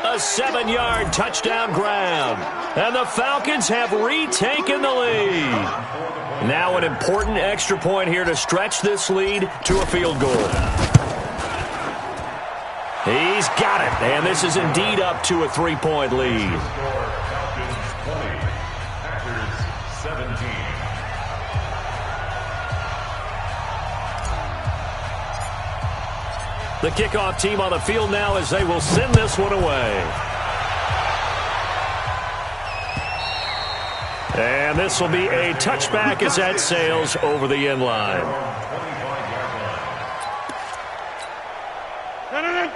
A 7-yard touchdown grab. And the Falcons have retaken the lead. Now an important extra point here to stretch this lead to a field goal. He's got it. And this is indeed up to a 3-point lead. The kickoff team on the field now as they will send this one away. And this will be a touchback as that sails over the end line.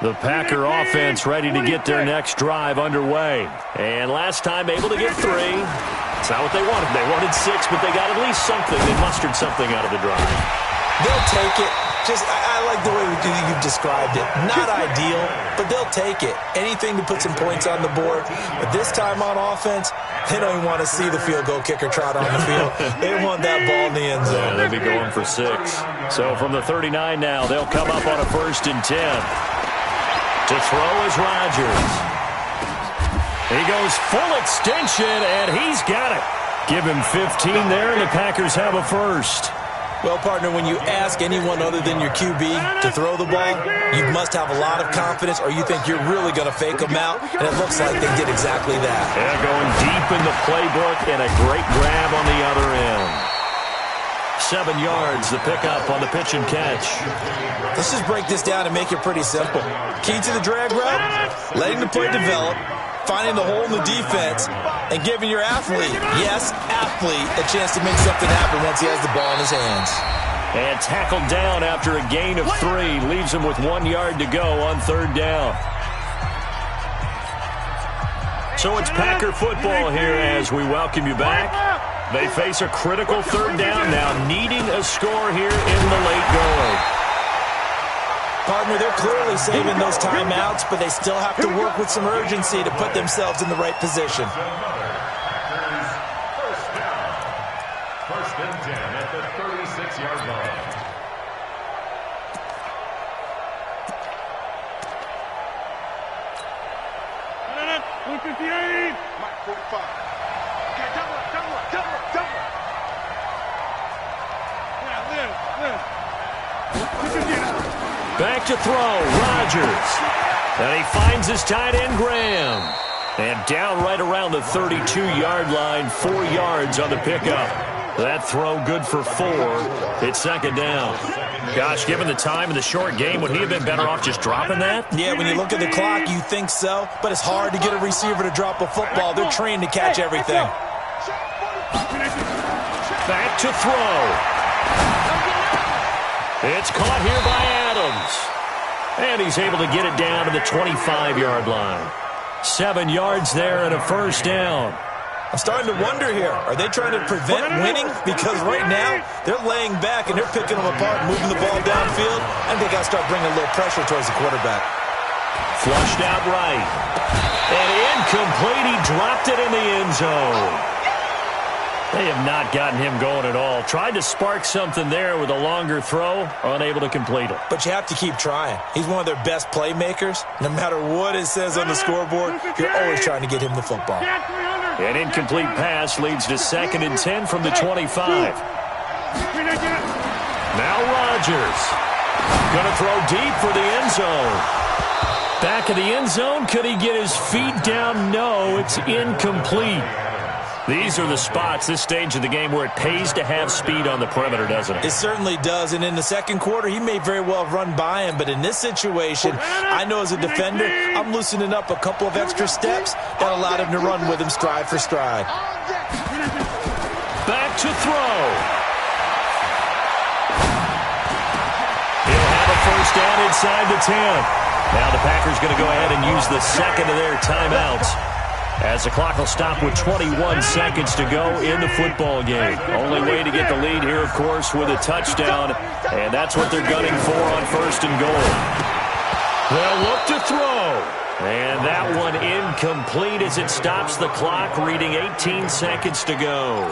The Packer offense ready to get their next drive underway. And last time able to get 3. It's not what they wanted. They wanted 6, but they got at least something. They mustered something out of the drive. They'll take it. I like the way you've described it. Not ideal, but they'll take it. Anything to put some points on the board. But this time on offense, they don't even want to see the field goal kicker trot on the field. They want that ball in the end zone. Yeah, they'll be going for 6. So from the 39 now, they'll come up on a 1st and 10. To throw is Rodgers. He goes full extension, and he's got it. Give him 15 there, and the Packers have a 1st. Well, partner, when you ask anyone other than your QB to throw the ball, you must have a lot of confidence, or you think you're really going to fake them out, and it looks like they did exactly that. Yeah, going deep in the playbook, and a great grab on the other end. 7 yards, the pickup on the pitch and catch. Let's just break this down and make it pretty simple. Key to the drag route, letting the play develop, finding the hole in the defense, and giving your athlete, yes, athlete, a chance to make something happen once he has the ball in his hands. And tackled down after a gain of 3. Leaves him with 1 yard to go on 3rd down. So it's Packer football here as we welcome you back. They face a critical 3rd down now, needing a score here in the late going. Partner, they're clearly saving those timeouts, but they still have to work with some urgency to put themselves in the right position. First and 10 at the 36-yard line. Mike 45. Okay, double it. Yeah, Back to throw, Rodgers. And he finds his tight end, Graham. And down right around the 32-yard line, 4 yards on the pickup. That throw good for 4. It's 2nd down. Gosh, given the time in the short game, would he have been better off just dropping that? Yeah, when you look at the clock, you think so, but it's hard to get a receiver to drop a football. They're trained to catch everything. Back to throw. It's caught here by Adams. And he's able to get it down to the 25-yard line. 7 yards there and a 1st down. I'm starting to wonder here, are they trying to prevent winning? Because right now, they're laying back and they're picking them apart, moving the ball downfield. I think they got to start bringing a little pressure towards the quarterback. Flushed out right. And incomplete. He dropped it in the end zone. They have not gotten him going at all. Tried to spark something there with a longer throw, unable to complete it. But you have to keep trying. He's one of their best playmakers. No matter what it says on the scoreboard, you're always trying to get him the football. An incomplete pass leads to 2nd and 10 from the 25. Now Rodgers. Going to throw deep for the end zone. Back of the end zone. Could he get his feet down? No, it's incomplete. These are the spots, this stage of the game, where it pays to have speed on the perimeter, doesn't it? It certainly does, and in the second quarter, he may very well have run by him, but in this situation, I know as a defender, I'm loosening up a couple of extra steps that allowed him to run with him stride for stride. Back to throw. He'll have a 1st down inside the 10. Now the Packers going to go ahead and use the 2nd of their timeouts, as the clock will stop with 21 seconds to go in the football game. Only way to get the lead here, of course, with a touchdown, and that's what they're gunning for on 1st and goal. They'll look to throw, and that one incomplete as it stops the clock, reading 18 seconds to go.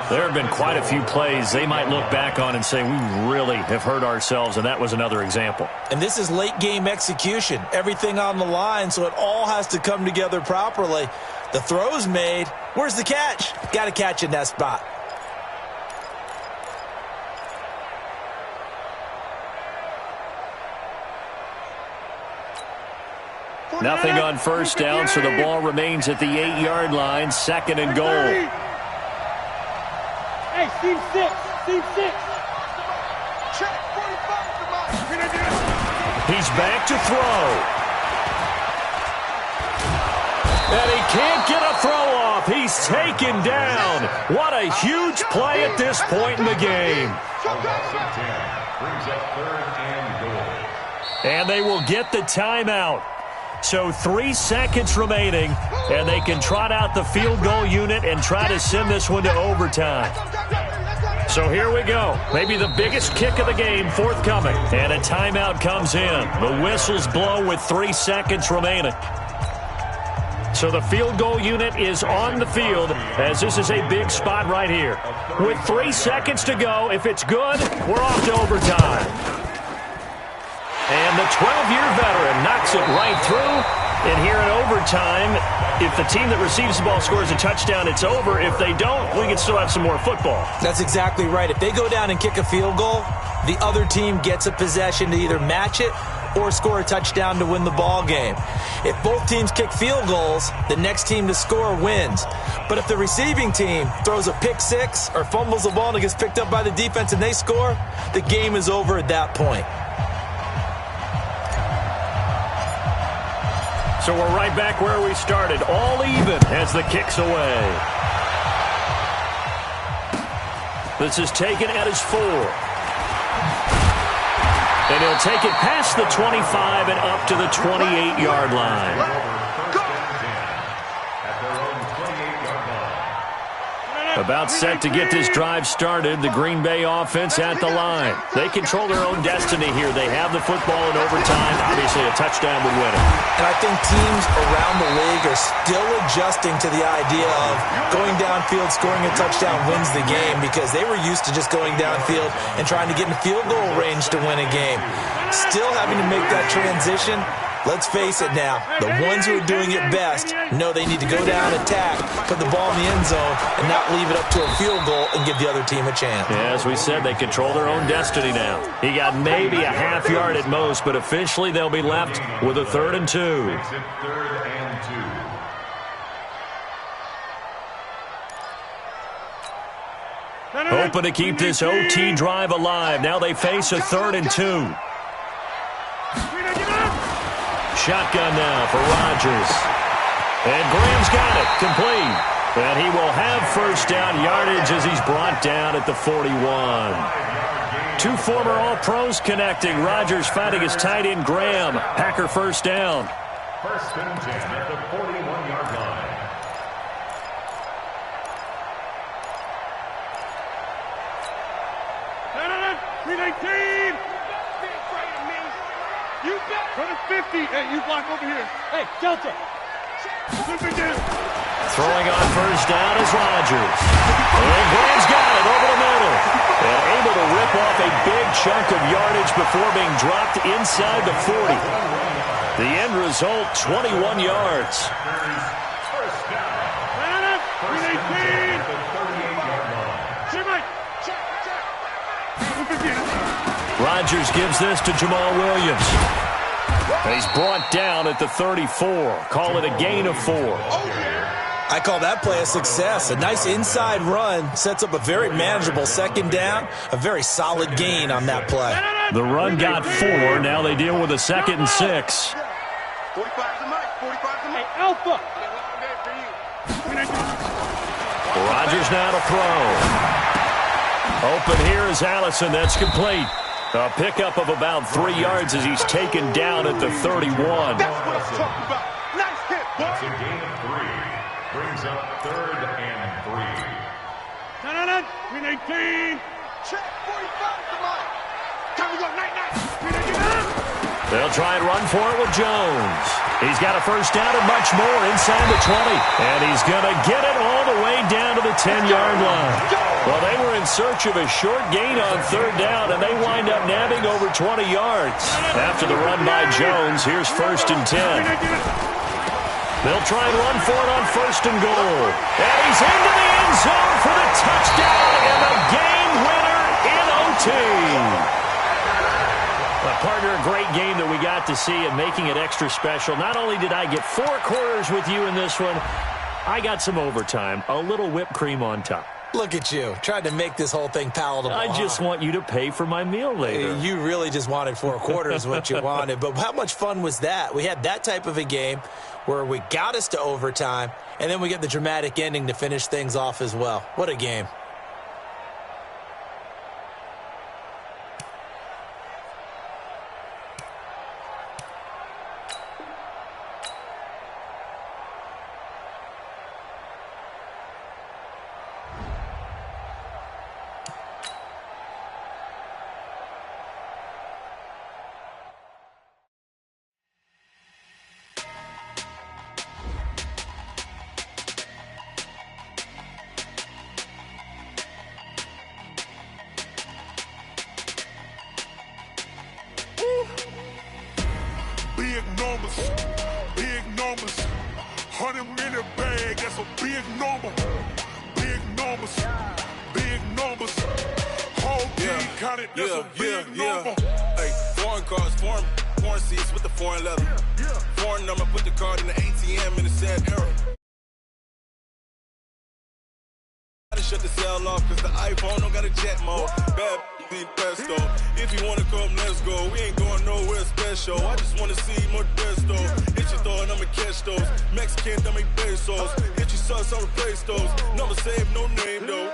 There have been quite a few plays they might look back on and say, we really have hurt ourselves, and that was another example. And this is late game execution. Everything on the line, so it all has to come together properly. The throw's made. Where's the catch? Got to catch in that spot. Nothing on 1st down, so the ball remains at the 8-yard line, 2nd and goal. Hey, Steve 6. Check 45 to He's back to throw. And he can't get a throw off. He's taken down. What a huge play at this point in the game. Brings up 3rd and goal. And they will get the timeout. So 3 seconds remaining, and they can trot out the field goal unit and try to send this one to overtime. So here we go. Maybe the biggest kick of the game forthcoming. And a timeout comes in. The whistles blow with 3 seconds remaining. So the field goal unit is on the field as this is a big spot right here. With 3 seconds to go, if it's good, we're off to overtime. And the 12-year veteran knocks it right through. And here in overtime, if the team that receives the ball scores a touchdown, it's over. If they don't, we can still have some more football. That's exactly right. If they go down and kick a field goal, the other team gets a possession to either match it or score a touchdown to win the ball game. If both teams kick field goals, the next team to score wins. But if the receiving team throws a pick six or fumbles the ball and it gets picked up by the defense and they score, the game is over at that point. So we're right back where we started, all even as the kick's away. This is taken at his 4. And he'll take it past the 25 and up to the 28-yard line. About set to get this drive started, the Green Bay offense at the line. They control their own destiny here. They have the football in overtime. Obviously, a touchdown would win it. And I think teams around the league are still adjusting to the idea of going downfield, scoring a touchdown wins the game because they were used to just going downfield and trying to get in field goal range to win a game. Still having to make that transition. Let's face it now, the ones who are doing it best know they need to go down, attack, put the ball in the end zone, and not leave it up to a field goal and give the other team a chance. Yeah, as we said, they control their own destiny now. He got maybe a half yard at most, but officially they'll be left with a 3rd and 2. Makes it 3rd and 2. Hoping to keep this OT drive alive. Now they face a 3rd and 2. Shotgun now for Rodgers. And Graham's got it. Complete. And he will have first down yardage as he's brought down at the 41. 2 former All-Pros connecting. Rodgers fighting his tight end Graham. Packer first down. 1st and 10 at the 41-yard line. You bet. Run a 50. Hey, you block over here. Hey, Delta. Throwing on first down is Rodgers. And Graham's got it over the middle. And able to rip off a big chunk of yardage before being dropped inside the 40. The end result, 21 yards. Rodgers gives this to Jamal Williams. He's brought down at the 34. Call it a gain of 4. I call that play a success. A nice inside run sets up a very manageable 2nd down. A very solid gain on that play. The run got 4. Now they deal with a 2nd and 6. 45 to Mike. 45 to Mike. Alpha. Rodgers now to throw. Open here is Allison. That's complete. A pickup of about 3 yards as he's taken down at the 31. That's what I'm talking about. Nice hit, boy. That's a gain of 3. Brings up 3rd and 3. 319. Check 45 to Mike. Time to go. Night. They'll try and run for it with Jones. He's got a first down and much more inside the 20. And he's going to get it all the way down to the 10-yard line. Well, they were in search of a short gain on 3rd down, and they wind up nabbing over 20 yards. After the run by Jones, here's 1st and 10. They'll try and run for it on 1st and goal. And he's into the end zone for the touchdown and the game winner in OT. Partner, a great game that we got to see and making it extra special. Not only did I get 4 quarters with you in this one, I got some overtime, a little whipped cream on top. Look at you, trying to make this whole thing palatable. I just want you to pay for my meal later. You really just wanted 4 quarters what you wanted. But how much fun was that? We had that type of a game where we got us to overtime, and then we get the dramatic ending to finish things off as well. What a game. Big numbers, 100-minute bag, that's a big number. Big numbers, whole team counted, that's a big number. Hey, foreign cars, foreign seats with the foreign leather. Foreign number, put the card in the ATM in the sad era. Gotta shut the cell off, cause the iPhone don't got a jet mode. Bad need pesto. If you wanna come, let's go. We ain't going nowhere special. I just wanna see more desto. Hit your throw and I'ma catch those. Mexican, I make pesos. Hit your sauce, I'll replace those. Number save, no name though.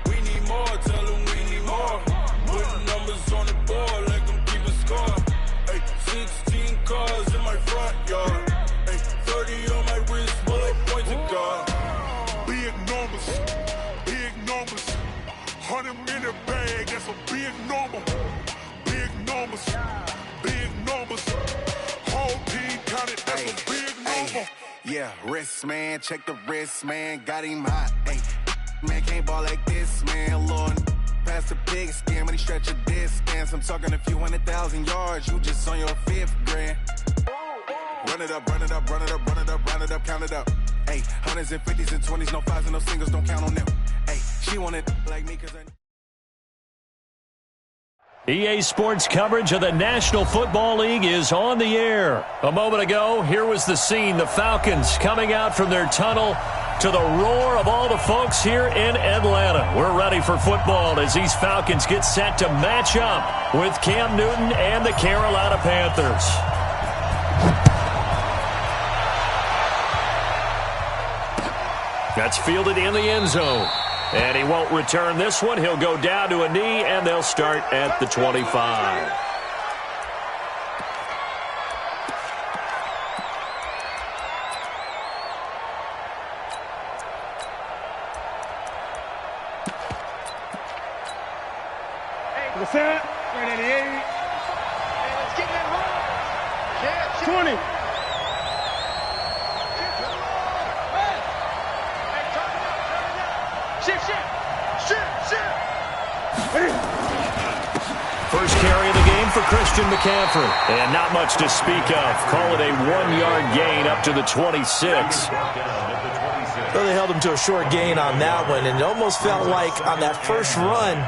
We need more, tell them we need more. Putting numbers on the board like I'm keeping score. Hey, 16 cars in my front yard. Hey, 30 on my wrist, while I point to God. Big numbers, 100-minute bag, that's a big number. Big numbers, whole team counted, that's a big number. Yeah, wrist man, check the wrist man, got him hot. Ay, man can't ball like this, man. Lord, past the pig skin when he stretch a distance. I'm talking a few 100,000 yards, you just on your 5th grand. Run it up, count it up. Ay, 100s and 50s and 20s, no 5s and no singles, don't count on them. Ay, she want it like me cause I... EA Sports coverage of the National Football League is on the air. A moment ago, here was the scene. The Falcons coming out from their tunnel to the roar of all the folks here in Atlanta. We're ready for football as these Falcons get set to match up with Cam Newton and the Carolina Panthers. That's fielded in the end zone. And he won't return this one. He'll go down to a knee, and they'll start at the 25. The set, 188. Hey, let's get that home. 20. First carry of the game for Christian McCaffrey. And not much to speak of. Call it a 1-yard gain up to the 26. Well, they held him to a short gain on that one, and it almost felt like on that first run,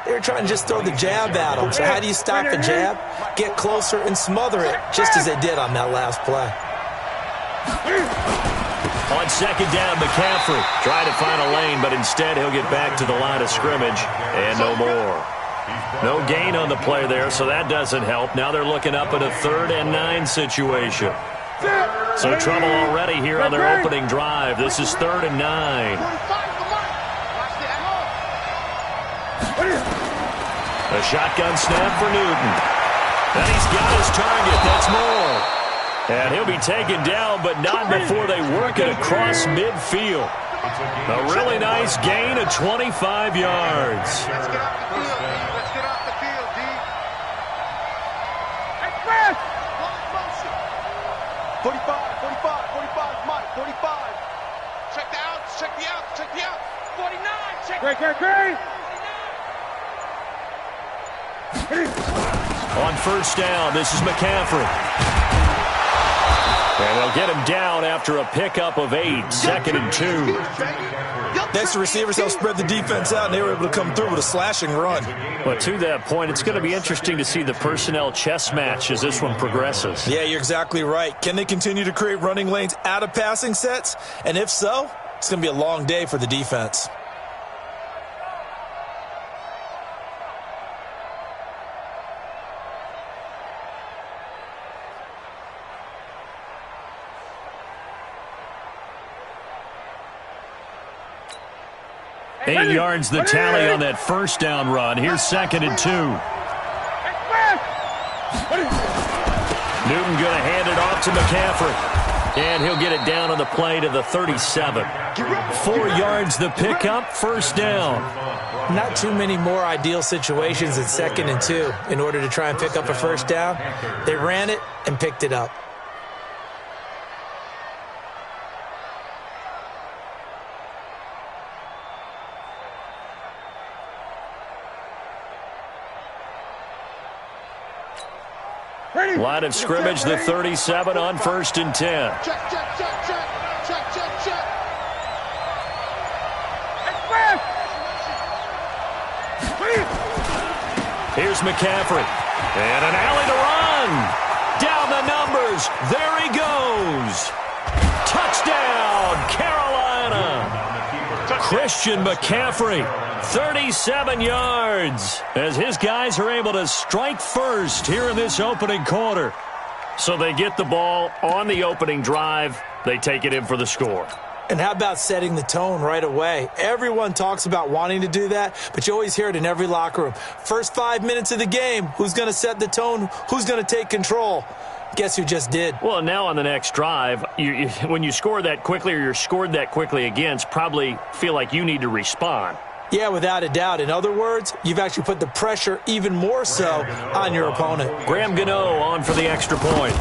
they were trying to just throw the jab at him. So how do you stop the jab? Get closer and smother it, just as they did on that last play. On second down, McCaffrey trying to find a lane, but instead he'll get back to the line of scrimmage and no more. No gain on the play there, so that doesn't help. Now they're looking up at a 3rd and 9 situation. So trouble already here on their opening drive. This is 3rd and 9. A shotgun snap for Newton. And he's got his target. That's more. And he'll be taken down, but not before they work it across midfield. A really nice gain of 25 yards. Let's get off the field, D. Let's get off the field, D. Hey, Chris! 45, Mike, 45. Check the outs, check the outs, check the outs. 49, check. Great. On first down, this is McCaffrey. And they'll get him down after a pickup of 8, 2nd and 2. Next, the receivers helped spread the defense out, and they were able to come through with a slashing run. But to that point, it's going to be interesting to see the personnel chess match as this one progresses. Yeah, you're exactly right. Can they continue to create running lanes out of passing sets? And if so, it's going to be a long day for the defense. 8 yards the tally on that first down run. Here's 2nd and 2. Newton going to hand it off to McCaffrey. And he'll get it down on the play to the 37. 4 yards the pickup, first down. Not too many more ideal situations in 2nd and 2 in order to try and pick up a first down. They ran it and picked it up. Line of scrimmage, the 37 on 1st and 10. Check, check, check, check. Check, check, check. Here's McCaffrey. And an alley to run. Down the numbers. There he goes. Touchdown, Carolina. Christian McCaffrey, 37 yards, as his guys are able to strike first here in this opening quarter. So they get the ball on the opening drive. They take it in for the score. And how about setting the tone right away? Everyone talks about wanting to do that, but you always hear it in every locker room. First 5 minutes of the game, who's going to set the tone? Who's going to take control? Guess who just did? Well, now on the next drive, when you score that quickly or you're scored that quickly against, probably feel like you need to respond. Yeah, without a doubt. In other words, you've actually put the pressure even more so on your opponent. Graham Gano on for the extra point.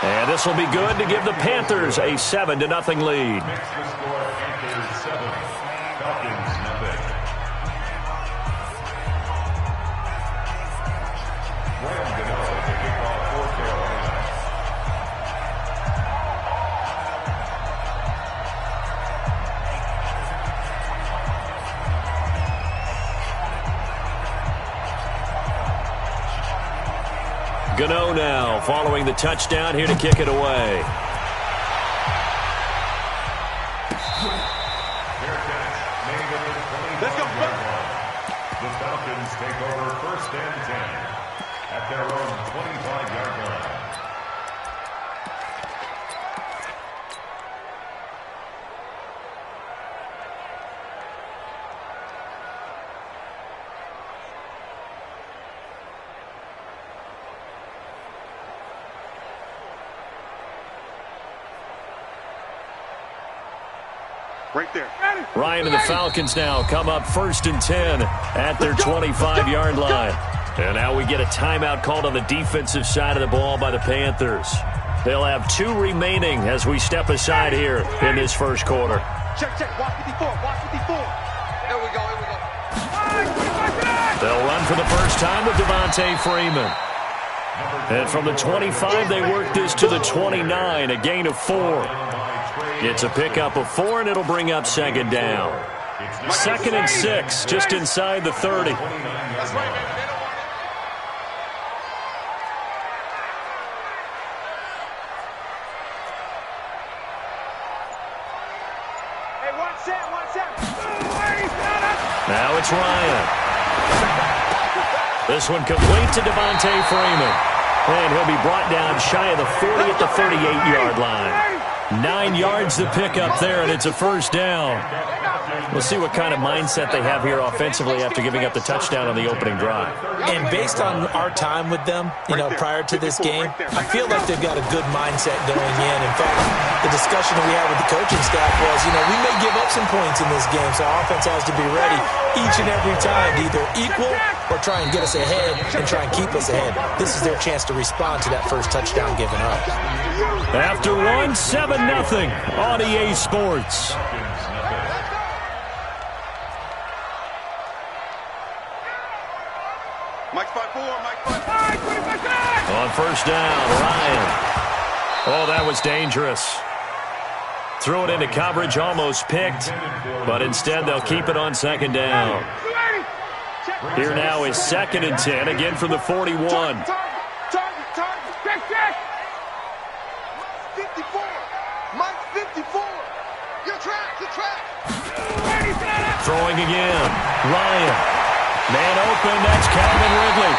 And this will be good to give the Panthers a 7-0 lead. Makes the score Panthers 7, Falcons 0. Graham Gano, the kickoff for Carolina. Gano now following the touchdown, here to kick it away. Let's go. The Falcons take over 1st and 10 at their own 25-yard line. Right there. Ryan and the Falcons now come up 1st and 10 at their 25-yard line. And now we get a timeout called on the defensive side of the ball by the Panthers. They'll have 2 remaining as we step aside here in this first quarter. Check, check. Watch 54. Watch 54. There we go. Here we go. They'll run for the first time with Devontae Freeman. And from the 25, they work this to the 29, a gain of 4. It's a pickup of 4, and it'll bring up 2nd down. 2nd and 6, just inside the 30. That's right, baby. They don't want it. Hey, watch that, watch that. Now it's Ryan. This one complete to Devontae Freeman. And he'll be brought down shy of the 40 at the 38-yard line. 9 yards to pick up there, and it's a first down. We'll see what kind of mindset they have here offensively after giving up the touchdown on the opening drive. And based on our time with them, prior to this game, I feel like they've got a good mindset going in. In fact, the discussion that we had with the coaching staff was, we may give up some points in this game, so our offense has to be ready each and every time to either equal or try and get us ahead and try and keep us ahead. This is their chance to respond to that first touchdown given up. After one, 7-0 on EA Sports. Mike 5-4, Mike 5-4. On first down, Ryan. Oh, that was dangerous. Threw it into coverage, almost picked, but instead they'll keep it on 2nd down. Here now is 2nd and 10, again from the 41. Target. Check. 54. Mike 54. Your track. Throwing again. Ryan. Man open, that's Calvin Ridley.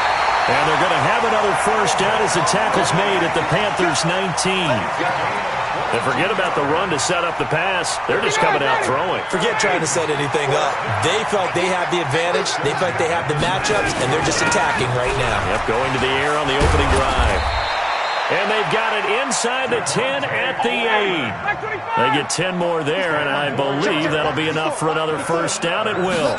And they're going to have another first down as the tackle's made at the Panthers' 19. And forget about the run to set up the pass. They're just coming out throwing. Forget trying to set anything up. They feel like they have the advantage. They feel like they have the matchups, and they're just attacking right now. Yep, going to the air on the opening drive. And they've got it inside the 10 at the 8. They get 10 more there, and I believe that'll be enough for another first down. It will.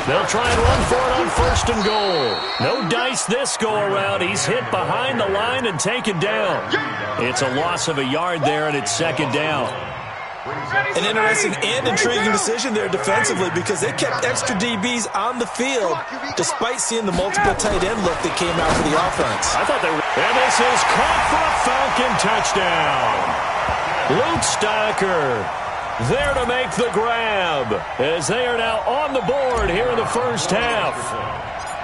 They'll try and run for it on first and goal. No dice this go-around. He's hit behind the line and taken down. It's a loss of a yard there, and it's second down. An interesting and intriguing decision there defensively because they kept extra DBs on the field despite seeing the multiple tight end look that came out for the offense. I thought they were. And this is caught for a Falcon touchdown. Luke Stocker there to make the grab as they are now on the board here in the first half.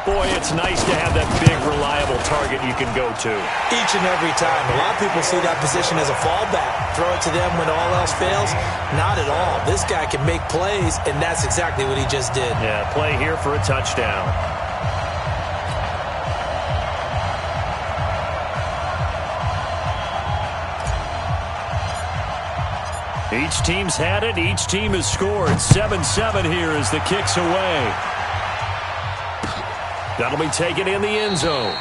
Boy, it's nice to have that big, reliable target you can go to. Each and every time. A lot of people see that position as a fallback. Throw it to them when all else fails. Not at all. This guy can make plays, and that's exactly what he just did. Yeah, play here for a touchdown. Each team's had it. Each team has scored. 7-7 here as the kick's away. That'll be taken in the end zone.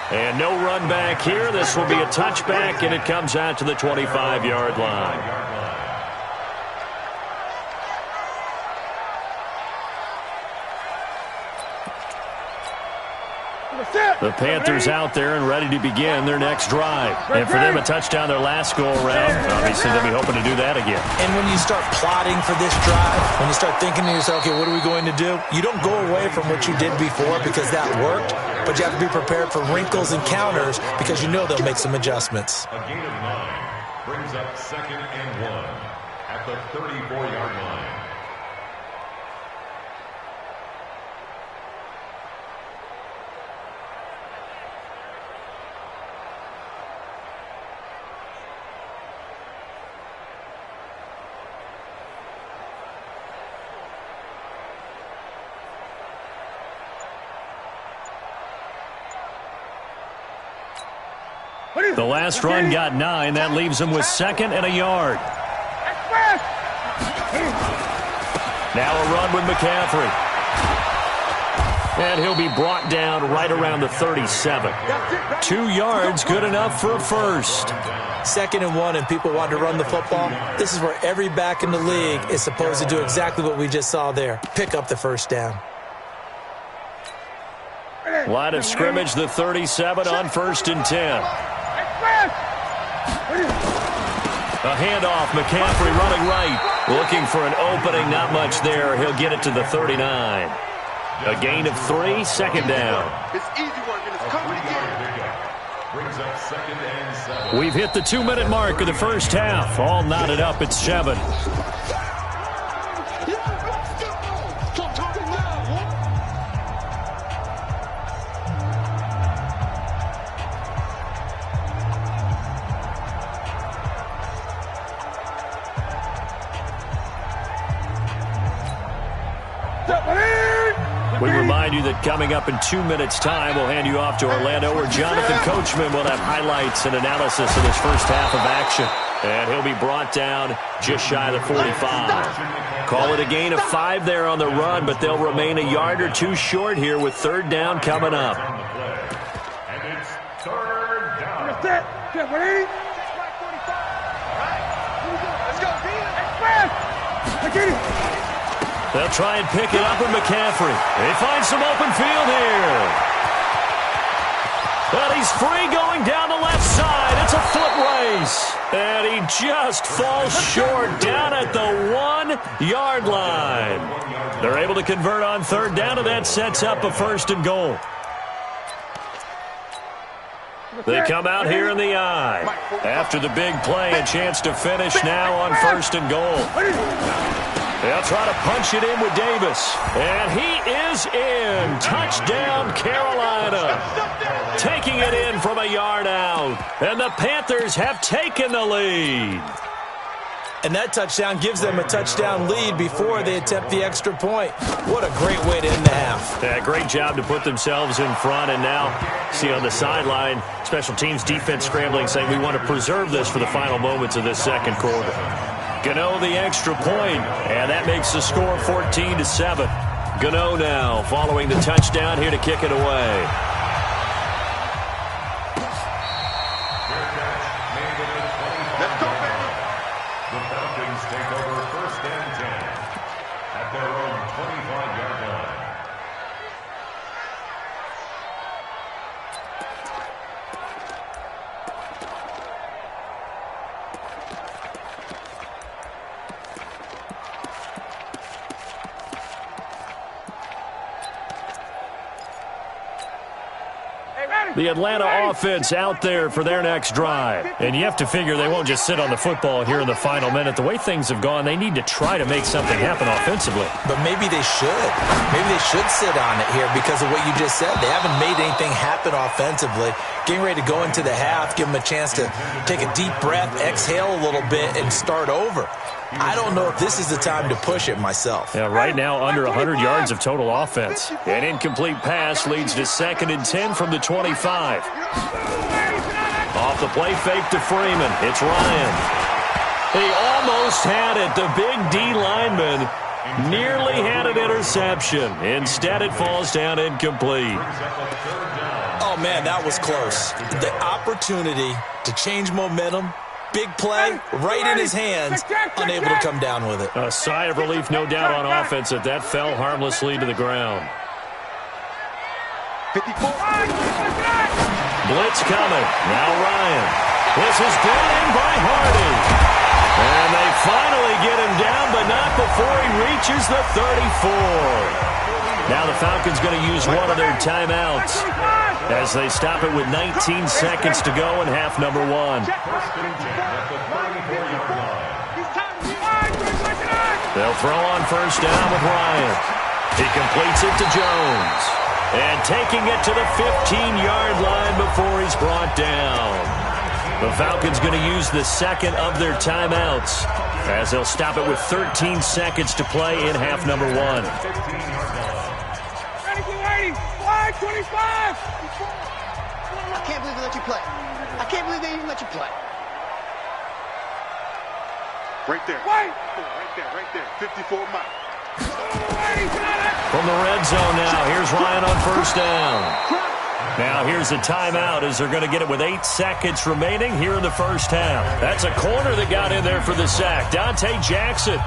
And no run back here. This will be a touchback, and it comes out to the 25-yard line. The Panthers out there and ready to begin their next drive. And for them, a touchdown their last go-around. Obviously, they'll be hoping to do that again. And when you start plotting for this drive, when you start thinking to yourself, okay, what are we going to do? You don't go away from what you did before because that worked, but you have to be prepared for wrinkles and counters because you know they'll make some adjustments. A gain of 9 brings up 2nd and 1 at the 34-yard line. The last run got 9. That leaves him with 2nd and a yard. Now a run with McCaffrey. And he'll be brought down right around the 37. 2 yards, good enough for a first. 2nd and 1, and people want to run the football. This is where every back in the league is supposed to do exactly what we just saw there. Pick up the first down. Line of scrimmage, the 37 on 1st and 10. A handoff, McCaffrey running right. Looking for an opening, not much there. He'll get it to the 39. A gain of 3, second down. It's easy one, and it's coming again. Brings up 2nd and 7. We've hit the 2-minute mark of the first half. All knotted up at 7. We remind you that coming up in 2 minutes' time, we'll hand you off to Orlando, where Jonathan Coachman will have highlights and analysis of this first half of action. And he'll be brought down just shy of the 45. Call it a gain of 5 there on the run, but they'll remain a yard or 2 short here with 3rd down coming up. And it's 3rd down. Let's go, They'll try and pick it up with McCaffrey. They find some open field here. But he's free going down the left side. It's a foot race. And he just falls short down at the 1-yard line. They're able to convert on 3rd down, and that sets up a 1st and goal. They come out here in the I. After the big play, a chance to finish now on 1st and goal. They'll try to punch it in with Davis. And he is in. Touchdown, Carolina. Taking it in from a yard out. And the Panthers have taken the lead. And that touchdown gives them a touchdown lead before they attempt the extra point. What a great way to end the half. Yeah, great job to put themselves in front. And now, see on the sideline, special teams defense scrambling, saying we want to preserve this for the final moments of this second quarter. Gano the extra point, and that makes the score 14-7. Gano now following the touchdown here to kick it away. The Falcons take over first and 10 at their own 25-yard line. The Atlanta offense out there for their next drive. And you have to figure they won't just sit on the football here in the final minute. The way things have gone, they need to try to make something happen offensively. But maybe they should. Maybe they should sit on it here because of what you just said. They haven't made anything happen offensively. Getting ready to go into the half, give them a chance to take a deep breath, exhale a little bit, and start over. I don't know if this is the time to push it myself. Yeah, right now under 100 yards of total offense. An incomplete pass leads to 2nd and 10 from the 25. Off the play fake to Freeman. It's Ryan. He almost had it. The big D lineman nearly had an interception. Instead, it falls down incomplete. Oh, man, that was close. The opportunity to change momentum, big play, right in his hands, unable to come down with it. A sigh of relief, no doubt, on offense that that fell harmlessly to the ground. 54. Blitz coming. Now Ryan. This is brought in by Hardy. And they finally get him down, but not before he reaches the 34. Now the Falcons going to use one of their timeouts as they stop it with 19 seconds to go in half number 1. They'll throw on first down with Ryan. He completes it to Jones. And taking it to the 15-yard line before he's brought down. The Falcons going to use the second of their timeouts as they'll stop it with 13 seconds to play in half number 1. Flag 25! I can't believe they let you play. I can't believe they even let you play. Right there. Right there. 54 miles. From the red zone now, here's Ryan on first down. Now here's a timeout as they're going to get it with 8 seconds remaining here in the first half. That's a corner that got in there for the sack. Dante Jackson.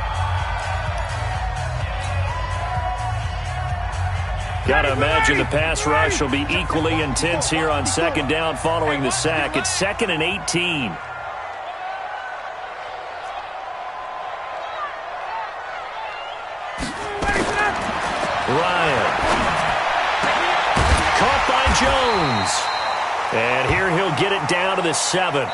Got to imagine the pass rush will be equally intense here on second down following the sack. It's 2nd and 18. Ryan. Caught by Jones. And here he'll get it down to the 7.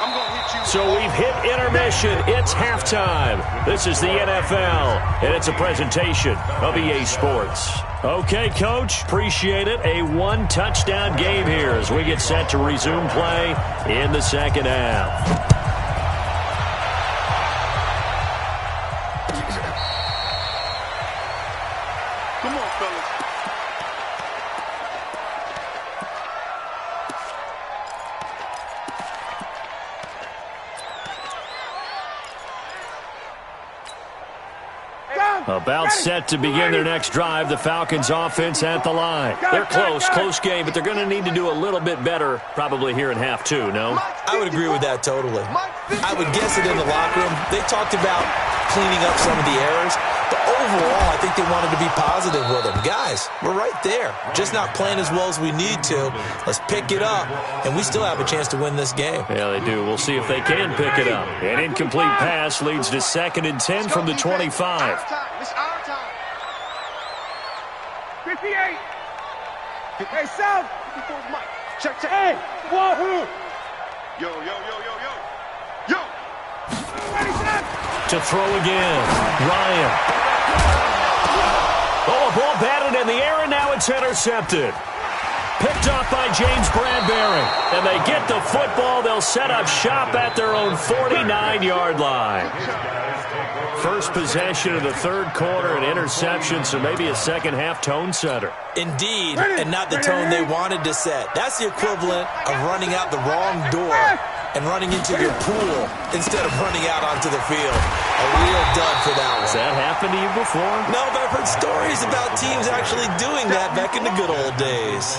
So we've hit intermission. It's halftime. This is the NFL, and it's a presentation of EA Sports. Okay, Coach, appreciate it. A 1-touchdown game here as we get set to resume play in the second half. Come on, fellas. About set to begin their next drive, the Falcons offense at the line. They're close game, but they're going to need to do a little bit better probably here in half 2, no? I would agree with that totally. I would guess it in the locker room. They talked about cleaning up some of the errors, but overall, I think they wanted to be positive with them. Guys, we're right there. Just not playing as well as we need to. Let's pick it up, and we still have a chance to win this game. Yeah, they do. We'll see if they can pick it up. An incomplete pass leads to 2nd and 10 from the 25. It's our time. 58. Hey, South. 54 Mike. Check. Hey, whoa. Yo. To throw again. Ryan. Oh, a ball batted in the air, and now it's intercepted. Picked off by James Bradbury. And they get the football. They'll set up shop at their own 49-yard line. First possession of the third quarter, an interception, so maybe a second-half tone setter. Indeed, and not the tone they wanted to set. That's the equivalent of running out the wrong door and running into your pool instead of running out onto the field. A real dud for that one. Has that happened to you before? No, but I've heard stories about teams actually doing that back in the good old days.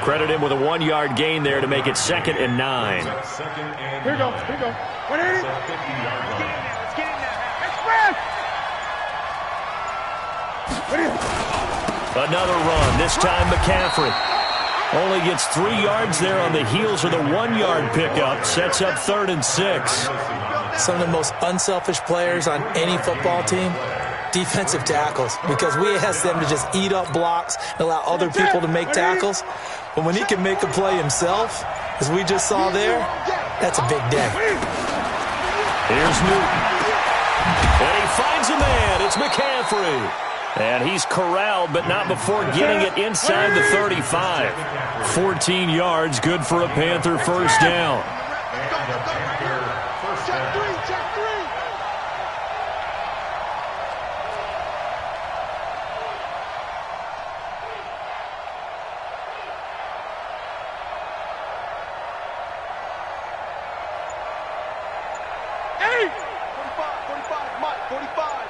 Credit him with a 1-yard gain there to make it 2nd and 9. Here we go. Here we go. 180. Let's get in there. Let's get in there. Express! Another run, this time McCaffrey. Only gets 3 yards there on the heels of the 1-yard pickup. Sets up 3rd and 6. Some of the most unselfish players on any football team, defensive tackles, because we ask them to just eat up blocks and allow other people to make tackles. But when he can make a play himself, as we just saw there, that's a big day. Here's Newton. And he finds a man. It's McCaffrey. And he's corralled, but not before getting it inside the 35. 14 yards, good for a Panther first down. Check three. Hey! 45, Mike, 45.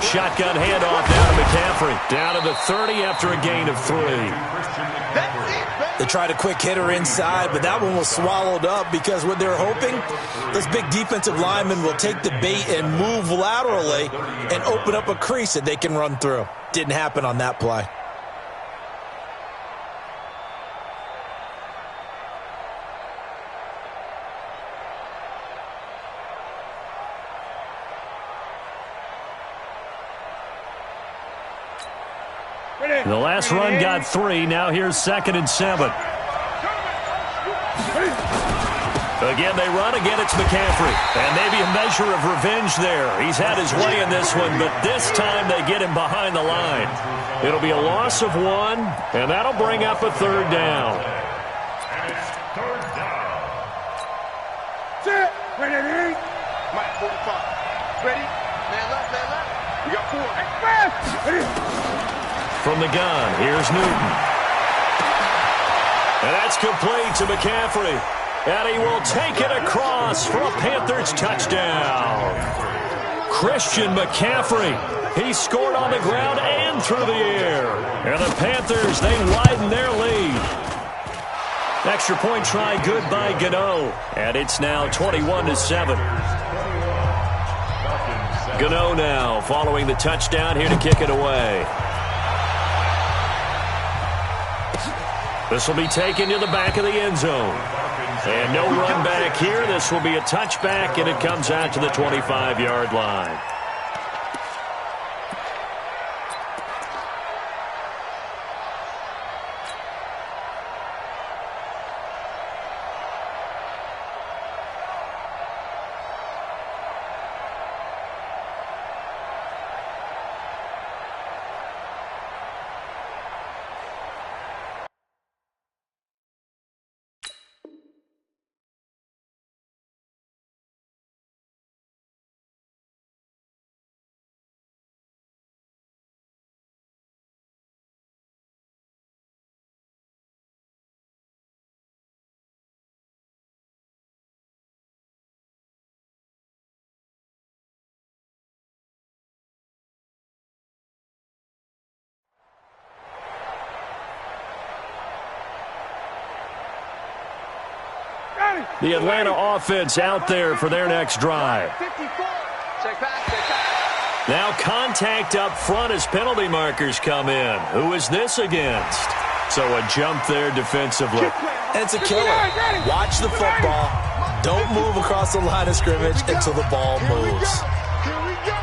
Shotgun handoff down to McCaffrey. Down to the 30 after a gain of 3. They tried a quick hitter inside, but that one was swallowed up because what they're hoping, those big defensive linemen will take the bait and move laterally and open up a crease that they can run through. Didn't happen on that play. The last run got 3. Now here's 2nd and 7. Again, they run. Again, it's McCaffrey. And maybe a measure of revenge there. He's had his way in this one, but this time they get him behind the line. It'll be a loss of 1, and that'll bring up a 3rd down. And it's 3rd down. Sit. Ready. Mike, 45. Ready. Man left. We got 4. Express. Ready. From the gun, here's Newton. And that's complete to McCaffrey. And he will take it across for a Panthers touchdown. Christian McCaffrey. He scored on the ground and through the air. And the Panthers, they widen their lead. Extra point try good by Gano. And it's now 21-7. Gano now following the touchdown here to kick it away. This will be taken to the back of the end zone. And no run back here. This will be a touchback, and it comes out to the 25-yard line. The Atlanta offense out there for their next drive. 54. Check back. Now contact up front as penalty markers come in. Who is this against? So a jump there defensively. And it's a killer. Watch the football. Don't move across the line of scrimmage until the ball moves. Here we go.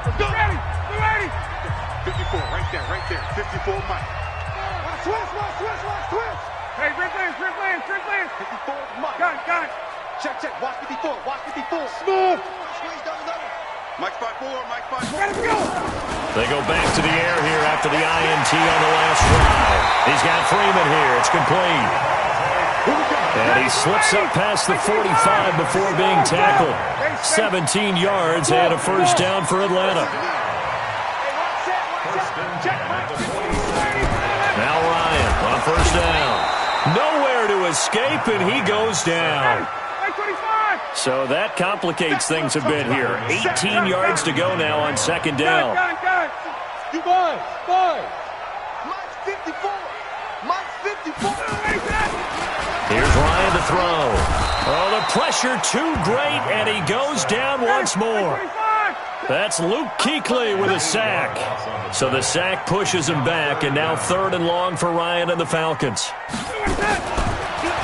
Let's go. Ready. 54, right there. 54, Mike. Switch. Hey, Rick Lance. 54, Mike. Got it. Check. Watch 54. Smooth. Squeeze down the middle. Mike 5-4. Ready to go. They go back to the air here after the INT on the last drive. He's got Freeman here. It's complete. Here we go. And he slips up past the 45 before being tackled. 17 yards and a first down for Atlanta. Now Ryan on first down. Nowhere to escape, and he goes down. So that complicates things a bit here. 18 yards to go now on second down. Here's Ryan to throw. Oh, the pressure too great, and he goes down once more. That's Luke Kuechly with a sack. So the sack pushes him back, and now third and long for Ryan and the Falcons.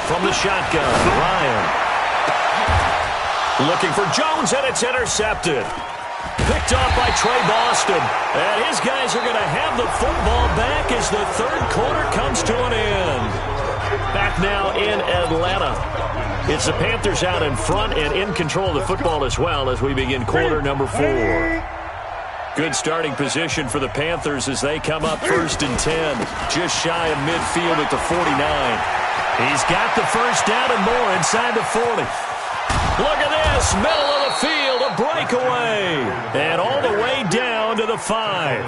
From the shotgun, Ryan. Looking for Jones, and it's intercepted. Picked off by Trey Boston. And his guys are going to have the football back as the third quarter comes to an end. Back now in Atlanta. It's the Panthers out in front and in control of the football as well as we begin quarter number 4. Good starting position for the Panthers as they come up first and 10. Just shy of midfield at the 49. He's got the first down and more inside the 40. Look at this, middle of the field, a breakaway. And all the way down to the 5.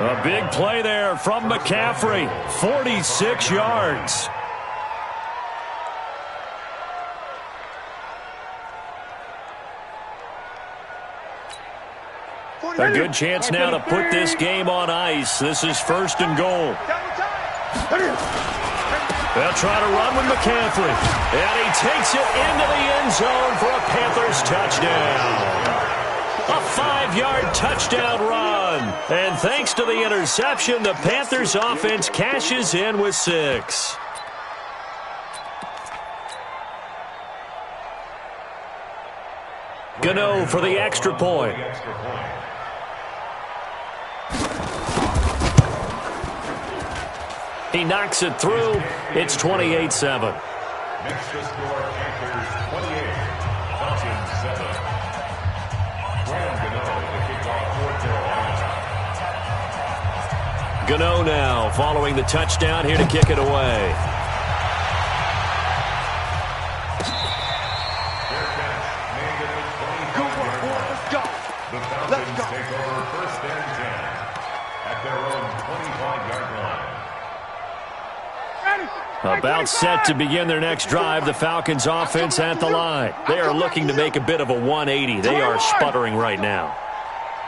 A big play there from McCaffrey, 46 yards. A good chance now to put this game on ice. This is first and goal. They'll try to run with McCaffrey. And he takes it into the end zone for a Panthers touchdown. A 5-yard touchdown run. And thanks to the interception, the Panthers offense cashes in with 6. Gano for the extra point. He knocks it through. It's 28-7. Next to score, Panthers 28, Falcons 7. Graham Gano, the kickoff for Carolina. Gano now following the touchdown here to kick it away. Fair catch, made at the 25-yard line. The Falcons take over first and 10 at their own 25-yard line. About set to begin their next drive, the Falcons offense at the line. They are looking to make a bit of a 180. They are sputtering right now.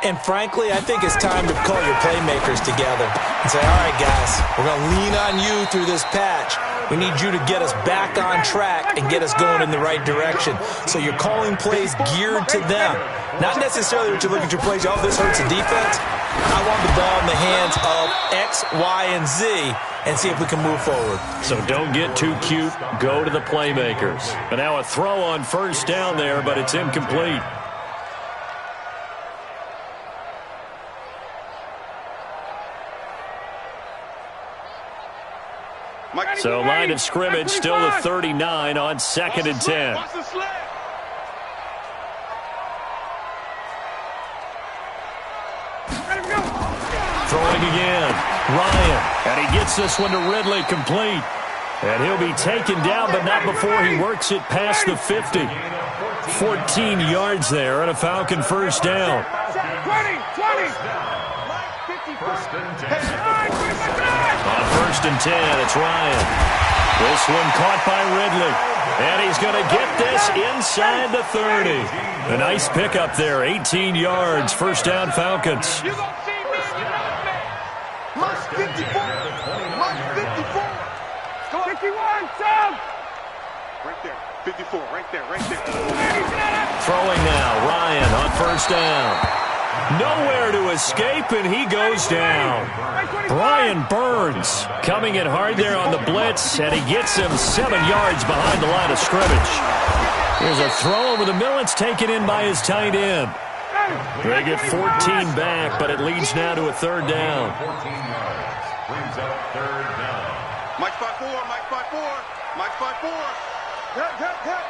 And frankly, I think it's time to call your playmakers together and say, all right, guys, we're going to lean on you through this patch. We need you to get us back on track and get us going in the right direction. So you're calling plays geared to them. Not necessarily what you're looking to plays, oh, this hurts the defense. I want the ball in the hands of X, Y, and Z and see if we can move forward. So don't get too cute. Go to the playmakers. But now a throw on first down there, but it's incomplete. So line of scrimmage still the 39 on second and 10. Throwing again. Ryan. And he gets this one to Ridley complete. And he'll be taken down, but not before he works it past the 50. 14 yards there and a Falcon first down. 20. First and 10. On first and 10, it's Ryan. This one caught by Ridley. And he's going to get this inside the 30. A nice pickup there, 18 yards. First down, Falcons. You're going to see me Mark 54. Mark 54. Go 51, Sam. Right there. 54, right there. Throwing now, Ryan on first down. Nowhere to escape, and he goes down. Brian Burns coming in hard there on the blitz, and he gets him 7 yards behind the line of scrimmage. Here's a throw over the middle. It's taken in by his tight end. They get 14 back, but it leads now to a third down. 14 yards. Brings up third down. Mike 5-4. Hit.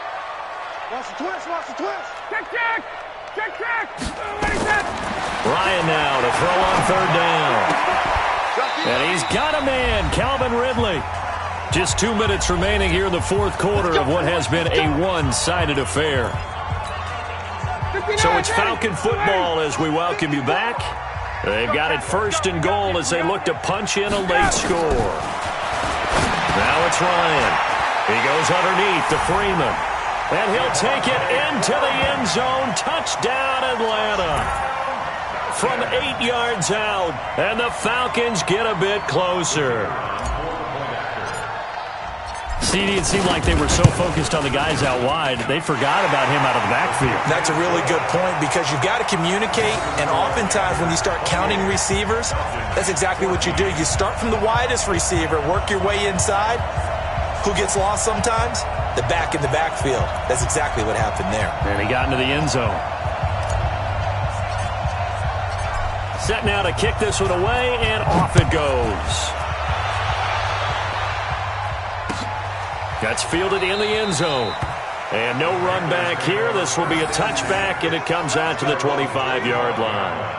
Watch the twist. Check. Ryan now to throw on third down. And he's got a man, Calvin Ridley. Just 2 minutes remaining here in the fourth quarter of what has been a one-sided affair. So it's Falcon football as we welcome you back. They've got it first and goal as they look to punch in a late score. Now it's Ryan. He goes underneath to Freeman. And he'll take it into the end zone. Touchdown, Atlanta. From 8 yards out. And the Falcons get a bit closer. CD, it seemed like they were so focused on the guys out wide, they forgot about him out of the backfield. That's a really good point because you've got to communicate, and oftentimes when you start counting receivers, that's exactly what you do. You start from the widest receiver, work your way inside. Who gets lost sometimes? The back in the backfield. That's exactly what happened there. And he got into the end zone. Set now to kick this one away, and off it goes. That's fielded in the end zone. And no run back here. This will be a touchback, and it comes out to the 25-yard line.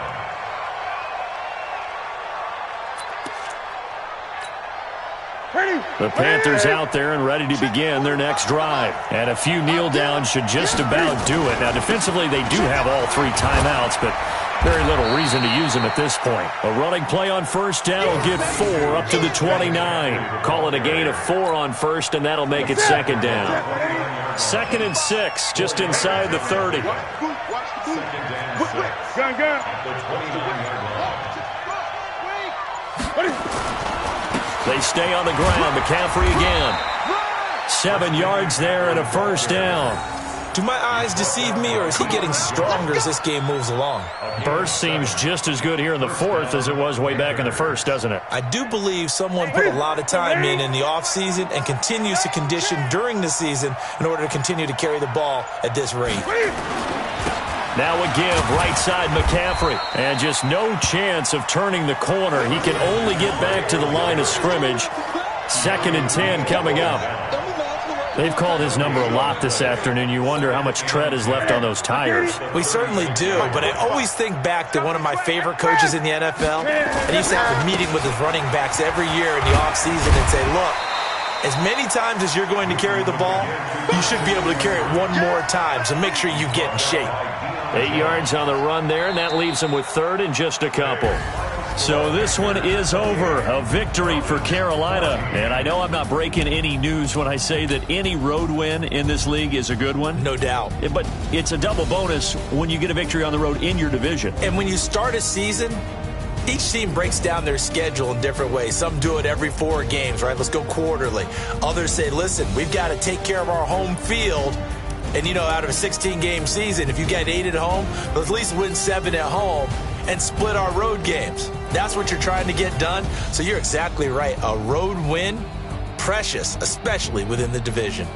The Panthers out there and ready to begin their next drive. And a few kneel downs should just about do it. Now, defensively, they do have all 3 timeouts, but very little reason to use them at this point. A running play on first down will get 4 up to the 29. Call it a gain of 4 on first, and that'll make it second down. 2nd and 6, just inside the 30. Second and 6 at the 29-yard line. They stay on the ground. McCaffrey again. 7 yards there and a first down. Do my eyes deceive me, or is he getting stronger as this game moves along? Burst seems just as good here in the fourth as it was way back in the first, doesn't it? I do believe someone put a lot of time in the offseason and continues to condition during the season in order to continue to carry the ball at this rate. Now a give, right side McCaffrey. And just no chance of turning the corner. He can only get back to the line of scrimmage. 2nd and 10 coming up. They've called his number a lot this afternoon. You wonder how much tread is left on those tires. We certainly do, but I always think back to one of my favorite coaches in the NFL. And he used to have a meeting with his running backs every year in the offseason and say, look, as many times as you're going to carry the ball, you should be able to carry it one more time, so make sure you get in shape. 8 yards on the run there, and that leaves him with 3rd and just a couple. So this one is over. A victory for Carolina. And I know I'm not breaking any news when I say that any road win in this league is a good one. No doubt. But it's a double bonus when you get a victory on the road in your division. And when you start a season, each team breaks down their schedule in different ways. Some do it every 4 games, right? Let's go quarterly. Others say, listen, we've got to take care of our home field. And, you know, out of a 16-game season, if you get 8 at home, let's at least win 7 at home and split our road games. That's what you're trying to get done. So you're exactly right. A road win, precious, especially within the division.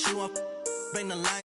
you, I'm bang the line.